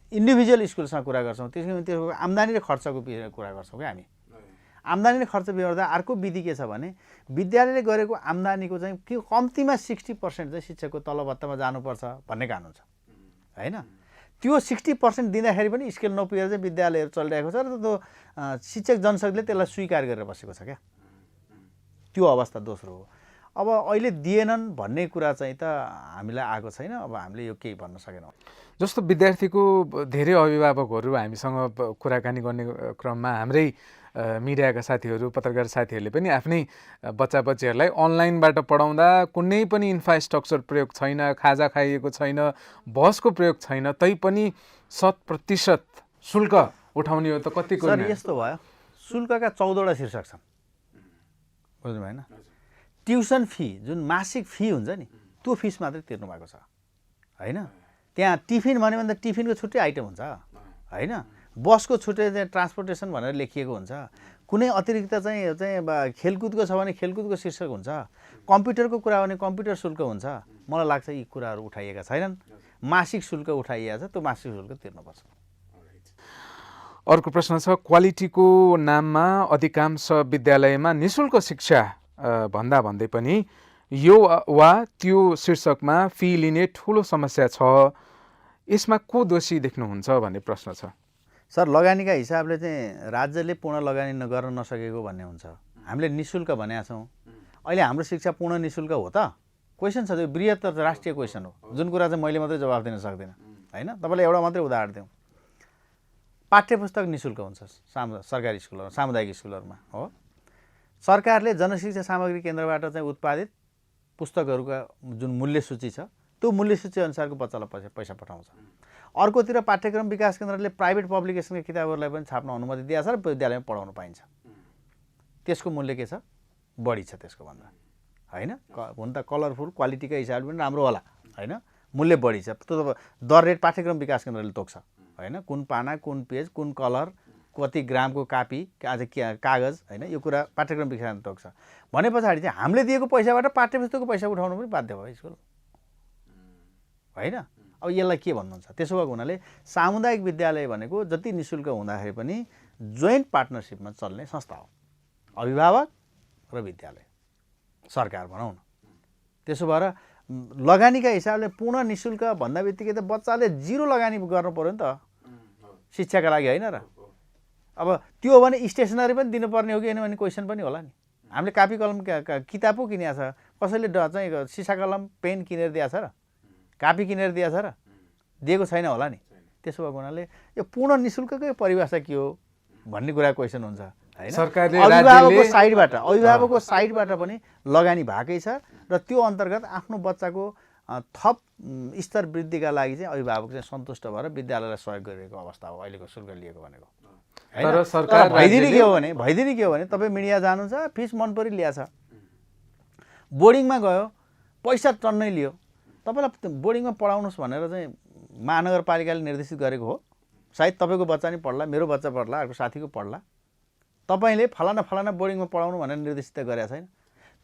इन्डिभिजुअल स्कुलसँग कुरा गर्छौँ। त्यसको आम्दानी र खर्चको कुरा गर्छौँ क्या हामी। आम्दानी र खर्च बिहोर्दा अर्को विधि के छ भने विद्यालयले गरेको आम्दानीको चाहिँ के कम्तीमा 60% चाहिँ शिक्षकको तलब भत्तामा जानुपर्छ भन्ने कानुन छ होइन। त्यो 60% दिँदाखेरि पनि स्केल नपुगेर चाहिँ विद्यालयहरू चलिरहेको छ र त्यो शिक्षक जनशक्तिले त्यसलाई स्वीकार गरेर बसेको छ क्या। त्यो अवस्था दोस्रो हो। अब अहिले दिएनन् भन्ने कुरा चाहिँ त हामीलाई आएको छैन। अब हामीले यो केही भन्न सकेनौँ। जस्तो विद्यार्थीको धेरै अभिभावकहरू हामीसँग कुराकानी गर्ने क्रममा हाम्रै मिडियाका साथीहरू, पत्रकार साथीहरूले पनि आफ्नै बच्चा बच्चीहरूलाई अनलाइनबाट पढाउँदा कुनै पनि इन्फ्रास्ट्रक्चर प्रयोग छैन, खाजा खाइएको छैन, बसको प्रयोग छैन, तैपनि 100% शुल्क उठाउने हो त कतिको? सर यस्तो भयो, शुल्कका 14वटा शीर्षक छन् बुझ्नु भएन। ट्युसन फी जुन मासिक फी हुन्छ नि त्यो फिस मात्रै तिर्नु भएको छ होइन। त्यहाँ टिफिन भन्यो भने त टिफिनको छुट्टै आइटम हुन्छ होइन। बसको छुट्टै चाहिँ ट्रान्सपोर्टेसन भनेर लेखिएको हुन्छ। कुनै अतिरिक्त चाहिँ खेलकुदको छ भने खेलकुदको शीर्षक हुन्छ, कम्प्युटरको कुरा भने कम्प्युटर शुल्क हुन्छ। मलाई लाग्छ यी कुराहरू उठाइएका छैनन्। मासिक शुल्क उठाइएको छ, त्यो मासिक शुल्क तिर्नुपर्छ। अर्को प्रश्न छ, क्वालिटीको नाममा अधिकांश विद्यालयमा निशुल्क शिक्षा भन्दा भन्दै पनि यो वा त्यो शीर्षकमा फी लिने ठुलो समस्या छ, यसमा को दोषी देख्नुहुन्छ भन्ने प्रश्न छ। सर, लगानीका हिसाबले चाहिँ राज्यले पूर्ण लगानी गर्न नसकेको भन्ने हुन्छ। हामीले निशुल्क भनेका छौँ, अहिले हाम्रो शिक्षा पूर्ण निशुल्क हो त? क्वेसन छ, त्यो बृहत्तर राष्ट्रिय क्वेसन हो, जुन कुरा चाहिँ मैले मात्रै जवाफ दिन सक्दिनँ होइन। तपाईँलाई एउटा मात्रै उदाहरण दिउँ, पाठ्यपुस्तक निशुल्क हुन्छ सरकारी स्कुलहरूमा, सामुदायिक स्कुलहरूमा हो। सरकारले जनशिक्षा सामग्री केन्द्रबाट चाहिँ उत्पादित पुस्तकहरूका जुन मूल्य सूची छ, त्यो मूल्य सूची अनुसारको बच्चालाई पैसा पठाउँछ। अर्कोतिर पाठ्यक्रम विकास केन्द्रले प्राइभेट पब्लिकेसनका किताबहरूलाई पनि छाप्न अनुमति दिएको छ र विद्यालयमा पढाउन पाइन्छ। त्यसको मूल्य के छ? बढी छ त्यसको भन्दा होइन। हुन त कलरफुल क्वालिटीका हिसाबले पनि राम्रो होला होइन, मूल्य बढी छ। त्यो दर रेट पाठ्यक्रम विकास केन्द्रले तोक्छ होइन, कुन पाना, कुन पेज, कुन कलर, कति ग्रामको कापी, आज कागज होइन, यो कुरा पाठ्यक्रम विकास केन्द्रले तोक्छ। भने पछाडि चाहिँ हामीले दिएको पैसाबाट पाठ्यपुस्तकको पैसा उठाउनु पनि बाध्य भयो स्कुल होइन। अब यसलाई के भन्नुहुन्छ? त्यसो भएको हुनाले सामुदायिक विद्यालय भनेको जति निशुल्क हुँदाखेरि पनि जोइन्ट पार्टनरसिपमा चल्ने संस्था हो, अभिभावक र विद्यालय, सरकार भनौँ न। त्यसो भएर लगानीका हिसाबले पूर्ण निशुल्क भन्दा बित्तिकै त बच्चाले जिरो लगानी गर्नु पऱ्यो नि त शिक्षाका लागि होइन र। अब त्यो हो भने स्टेसनरी पनि दिनुपर्ने हो कि होइन भन्ने क्वेसन पनि होला नि। हामीले कापी कलम किताब पो किनेको छ, कसैले चाहिँ सिसा कलम पेन किनेर दिएको छ र, कापी किनेर दिएको छ र? दिएको छैन होला नि। त्यसो भएको हुनाले यो पूर्ण निशुल्ककै परिभाषा के हो भन्ने कुरा क्वेसन हुन्छ होइन। अभिभावकको साइडबाट पनि लगानी भएकै छ र त्यो अन्तर्गत आफ्नो बच्चाको थप स्तर वृद्धिका लागि चाहिँ अभिभावक चाहिँ सन्तुष्ट भएर विद्यालयलाई सहयोग गरिरहेको अवस्था हो अहिलेको शुल्क लिएको भनेको। भइदिने के हो भने तपाईँ मिडिया जानुहुन्छ, फिस मन परि ल्याएछ, बोर्डिङमा गयो, पैसा टन्नै लियो, तपाईँलाई बोर्डिङमा पढाउनुहोस् भनेर चाहिँ महानगरपालिकाले निर्देशित गरेको हो। सायद तपाईँको बच्चा नि पढ्ला, मेरो बच्चा पढ्ला, अर्को साथीको पढ्ला, तपाईँले फलाना बोर्डिङमा पढाउनु भनेर निर्देशित गरेको छैन।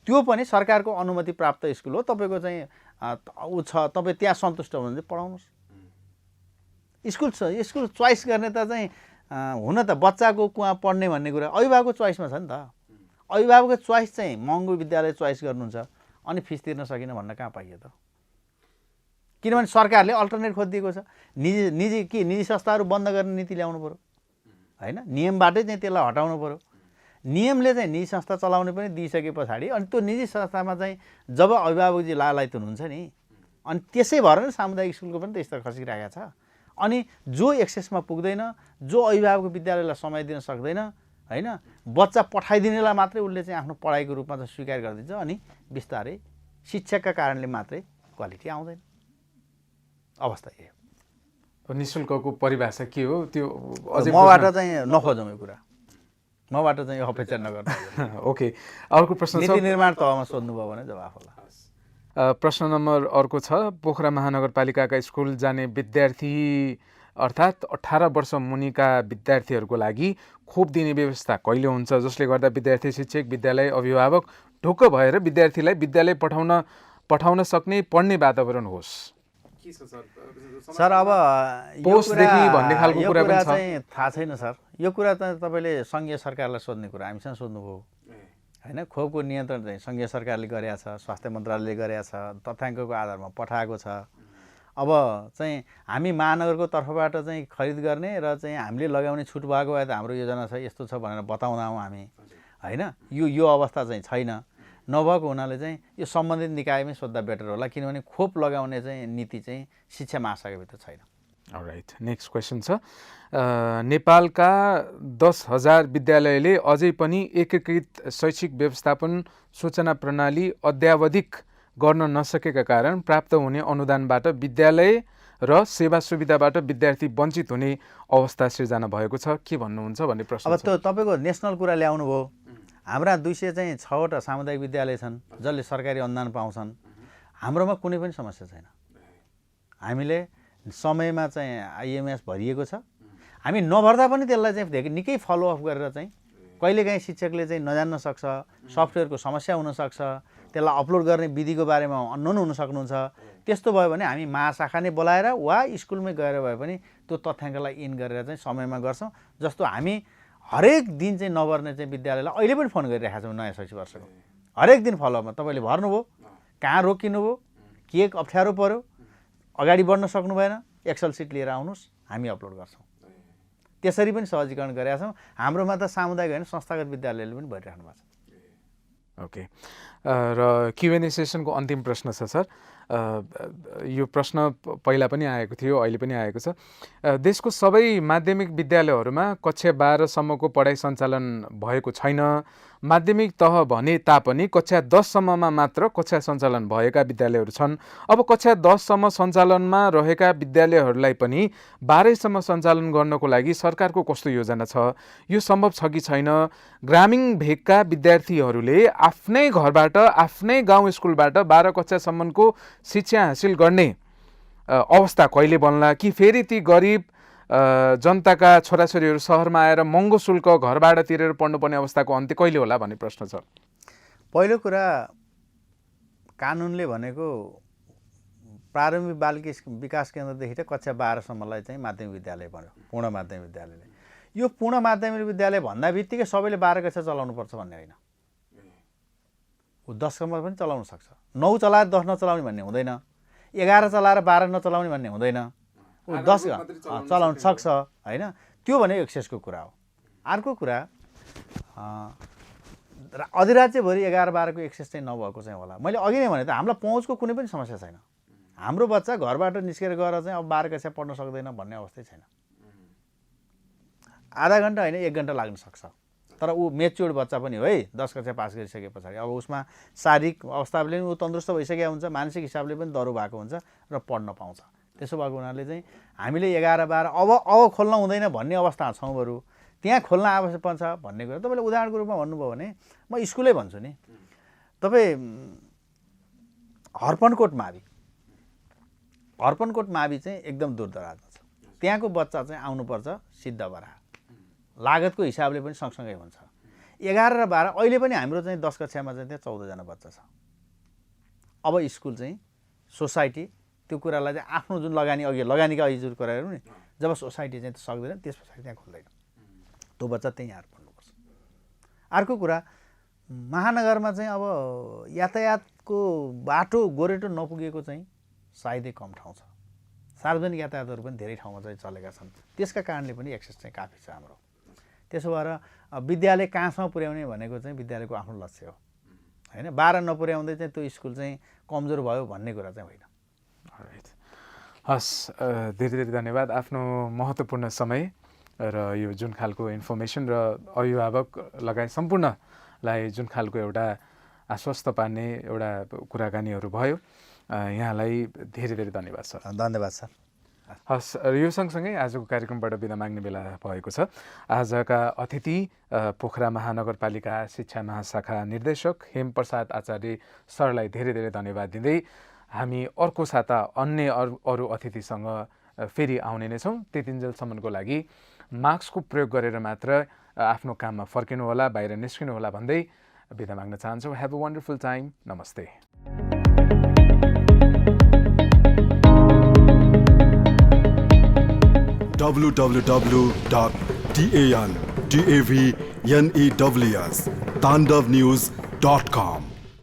त्यो पनि सरकारको अनुमति प्राप्त स्कुल हो, तपाईँको चाहिँ ऊ छ, तपाईँ त्यहाँ सन्तुष्ट हुनुहुन्छ भने पढाउनुहोस्। स्कुल चोइस गर्ने त चाहिँ हुन त बच्चाको कुहाँ पढ्ने भन्ने कुरा अभिभावकको चोइसमा छ नि त। अभिभावकको चोइस चाहिँ महँगो विद्यालय चोइस गर्नुहुन्छ अनि फिस तिर्न सकिन भन्न कहाँ पाइयो त? किनभने सरकारले अल्टरनेट खोजिदिएको छ। निजी संस्थाहरू बन्द गर्ने नीति ल्याउनु पऱ्यो होइन, नियमबाटै चाहिँ त्यसलाई हटाउनु पऱ्यो। नियमले चाहिँ निजी संस्था चलाउने पनि दिइसके पछाडि अनि त्यो निजी संस्थामा चाहिँ जब अभिभावकजी लालायत हुनुहुन्छ नि, अनि त्यसै भएर नै सामुदायिक स्कुलको पनि त स्तर खसिरहेको छ। अनि जो एक्सेसमा पुग्दैन, जो अभिभावक विद्यालयलाई समय दिन सक्दैन होइन, बच्चा पठाइदिनेलाई मात्रै उसले चाहिँ आफ्नो पढाइको रूपमा चाहिँ स्वीकार गरिदिन्छ अनि बिस्तारै शिक्षकका कारणले मात्रै क्वालिटी आउँदैन। अवस्था यही हो। निशुल्कको परिभाषा के हो त्यो अझै मबाट चाहिँ नखोजौँ यो कुरा, मबाट चाहिँ अपेक्षा नगर्नु। ओके, अर्को प्रश्न छ, नीति निर्माण तहमा सोध्नुभयो भने जवाफ होला। प्रश्न नम्बर अर्को छ, पोखरा महानगरपालिकाका स्कुल जाने विद्यार्थी अर्थात् 18 वर्ष मुनिका विद्यार्थीहरूको लागि खोप दिने व्यवस्था कहिले हुन्छ, जसले गर्दा विद्यार्थी, शिक्षक, विद्यालय, अभिभावक ढुक्क भएर विद्यार्थीलाई विद्यालय पठाउन सक्ने पढ्ने वातावरण होस्? सर, अब पोस्टदेखि भन्ने खालको कुरा पनि छ, चाहिँ थाहा छैन सर। यो कुरा त तपाईँले सङ्घीय सरकारलाई सोध्ने कुरा, हामीसँग सोध्नुभयो होइन। खोपको नियन्त्रण चाहिँ सङ्घीय सरकारले गरेको छ, स्वास्थ्य मन्त्रालयले गरेको छ, तथ्याङ्कको आधारमा पठाएको छ। अब चाहिँ हामी महानगरको तर्फबाट चाहिँ खरिद गर्ने र चाहिँ हामीले लगाउने छुट भएको भए त हाम्रो योजना छ, यस्तो छ भनेर बताउँदा हौँ हामी होइन। यो अवस्था चाहिँ छैन। नभएको हुनाले चाहिँ यो सम्बन्धित निकायमै सोद्धा बेटर होला, किनभने खोप लगाउने चाहिँ नीति चाहिँ शिक्षा महाशाखाभित्र छैन। अलराइट, नेक्स्ट क्वेसन छ, नेपालका 10,000 विद्यालयले अझै पनि एकीकृत शैक्षिक व्यवस्थापन सूचना प्रणाली अद्यावधिक गर्न नसकेका कारण प्राप्त हुने अनुदानबाट विद्यालय र सेवा सुविधाबाट विद्यार्थी वञ्चित हुने अवस्था सिर्जना भएको छ। के भन्नुहुन्छ भन्ने प्रश्न। अब त्यो तपाईँको नेसनल कुरा ल्याउनु भयो। हाम्रा 206वटा सामुदायिक विद्यालय छन् जसले सरकारी अनुदान पाउँछन्। हाम्रोमा कुनै पनि समस्या छैन। हामीले समयमा चाहिँ आइएमएस भरिएको छ। हामी नभर्दा पनि त्यसलाई चाहिँ निकै फलोअप गरेर चाहिँ कहिलेकाहीँ शिक्षकले चाहिँ नजान्न सक्छ, सफ्टवेयरको समस्या हुनसक्छ, त्यसलाई अपलोड गर्ने विधिको बारेमा अननोन हुन सक्नुहुन्छ। त्यस्तो भयो भने हामी महाशाखा नै बोलाएर वा स्कुलमै गएर भए पनि त्यो तथ्याङ्कलाई इन गरेर चाहिँ समयमा गर्छौँ। जस्तो हामी हरेक दिन चाहिँ नभर्ने चाहिँ विद्यालयलाई अहिले पनि फोन गरिरहेका छौँ। नयाँ शैक्षिक वर्षको हरेक दिन फलोअपमा तपाईँले भर्नुभयो, कहाँ रोकिनुभयो, के अप्ठ्यारो पऱ्यो, अगाडि बढ्न सक्नु भएन, एक्सेल सिट लिएर आउनुहोस्, हामी अपलोड गर्छौँ। त्यसरी पनि सहजीकरण गरेका छौँ। हाम्रोमा त सामुदायिक होइन संस्थागत विद्यालयले पनि भरिराख्नु भएको छ। ओके, र Q&A सेसनको अन्तिम प्रश्न छ सर। यो प्रश्न पहिला पनि आएको थियो, अहिले पनि आएको छ। देशको सबै माध्यमिक विद्यालयहरूमा कक्षा 12 सम्मको पढाइ सञ्चालन भएको छैन। माध्यमिक तह भने तापनि कक्षा 10 सम्ममा मात्र कक्षा सञ्चालन भएका विद्यालयहरू छन्। अब कक्षा 10 सम्म सञ्चालनमा रहेका विद्यालयहरूलाई पनि 12 सम्म सञ्चालन गर्नको लागि सरकारको कस्तो योजना छ? यो सम्भव छ कि छैन? ग्रामीण भेगका विद्यार्थीहरूले आफ्नै घरबाट, आफ्नै गाउँ स्कुलबाट 12 कक्षासम्मको शिक्षा हासिल गर्ने अवस्था कहिले बन्ला? कि फेरि ती गरिब जनताका छोराछोरीहरू सहरमा आएर महँगो शुल्क घरबाट तिरेर पढ्नुपर्ने अवस्थाको अन्त्य कहिले होला भन्ने प्रश्न छ। पहिलो कुरा, कानुनले भनेको प्रारम्भिक बाल विकास केन्द्रदेखि कक्षा 12 सम्मलाई चाहिँ माध्यमिक विद्यालय भन्यो, पूर्ण माध्यमिक विद्यालयले। यो पूर्ण माध्यमिक विद्यालय भन्दा बित्तिकै सबैले 12 कक्षा चलाउनुपर्छ भन्ने होइन। ऊ 10 सम्म पनि चलाउन सक्छ। 9 चलाएर 10 नचलाउने भन्ने हुँदैन, 11 चलाएर 12 नचलाउने भन्ने हुँदैन। ऊ 10 चलाउन सक्छ होइन। त्यो भने एक्सेसको कुरा हो। अर्को कुरा, अधिराज्यभरि 11-12 को एक्सेस चाहिँ नभएको चाहिँ होला। मैले अघि नै भने त हामीलाई पहुँचको कुनै पनि समस्या छैन। हाम्रो बच्चा घरबाट निस्केर गएर चाहिँ अब 12 कक्षा पढ्न सक्दैन भन्ने अवस्थै छैन। आधा घन्टा होइन 1 घन्टा लाग्न सक्छ। तर ऊ मेच्योर्ड बच्चा पनि हो है, 10 कक्षा पास गरिसके पछाडि अब उसमा शारीरिक अवस्थाले पनि ऊ तन्दुरुस्त भइसकेको हुन्छ, मानसिक हिसाबले पनि दह्रो भएको हुन्छ र पढ्न पाउँछ। त्यसो भएको हुनाले चाहिँ हामीले 11-12 अब खोल्न हुँदैन भन्ने अवस्थामा छौँ। बरु त्यहाँ खोल्न आवश्यक पर्छ भन्ने कुरा तपाईँले उदाहरणको रूपमा भन्नुभयो भने म स्कुलै भन्छु नि। तपाईँ हर्पनकोट मावि चाहिँ एकदम दूरदराजमा छ। त्यहाँको बच्चा चाहिँ आउनुपर्छ सिद्धबराह, लागतको हिसाबले पनि सँगसँगै हुन्छ। 11 र 12 अहिले पनि हाम्रो चाहिँ 10 कक्षामा चाहिँ त्यहाँ 14 जना बच्चा छ। अब स्कुल चाहिँ सोसाइटी त्यो कुरालाई चाहिँ आफ्नो जुन लगानीका अघि जुन कुरा हेरौँ नि, जब सोसाइटी चाहिँ सक्दैन त्यस पछाडि त्यहाँ खोल्दैन, त्यो बच्चा त्यहीँ आएर पढ्नुपर्छ। अर्को कुरा, महानगरमा चाहिँ अब यातायातको बाटो गोरेटो नपुगेको चाहिँ सायदै कम ठाउँ छ। सार्वजनिक यातायातहरू पनि धेरै ठाउँमा चाहिँ चलेका छन्। त्यसका कारणले पनि एक्सेस चाहिँ काफी छ हाम्रो। त्यसो भएर विद्यालय कहाँसम्म पुर्याउने भनेको चाहिँ विद्यालयको आफ्नो लक्ष्य हो होइन। 12 नपुर्याउँदै चाहिँ त्यो स्कुल चाहिँ कमजोर भयो भन्ने कुरा चाहिँ होइन। हस्, धेरै धेरै धन्यवाद आफ्नो महत्त्वपूर्ण समय र यो जुन खालको इन्फर्मेसन र अभिभावक लगायत सम्पूर्णलाई जुन खालको एउटा आश्वस्त पार्ने एउटा कुराकानीहरू भयो, यहाँलाई धेरै धेरै धन्यवाद सर। धन्यवाद सर। हस्, यो सँगसँगै आजको कार्यक्रमबाट बिदा माग्ने बेला भएको छ। आजका अतिथि पोखरा महानगरपालिका शिक्षा महाशाखा निर्देशक हेमप्रसाद आचार्य सरलाई धेरै धेरै धन्यवाद दिँदै हामी अर्को साता अन्य अरू अतिथिसँग फेरि आउने नै छौँ। त्यतिन्जेलसम्मको लागि मास्कको प्रयोग गरेर मात्र आफ्नो काममा फर्किनु होला, बाहिर निस्किनु होला भन्दै बिदा माग्न चाहन्छौँ। Have a wonderful time. नमस्ते। www.tandavnews.com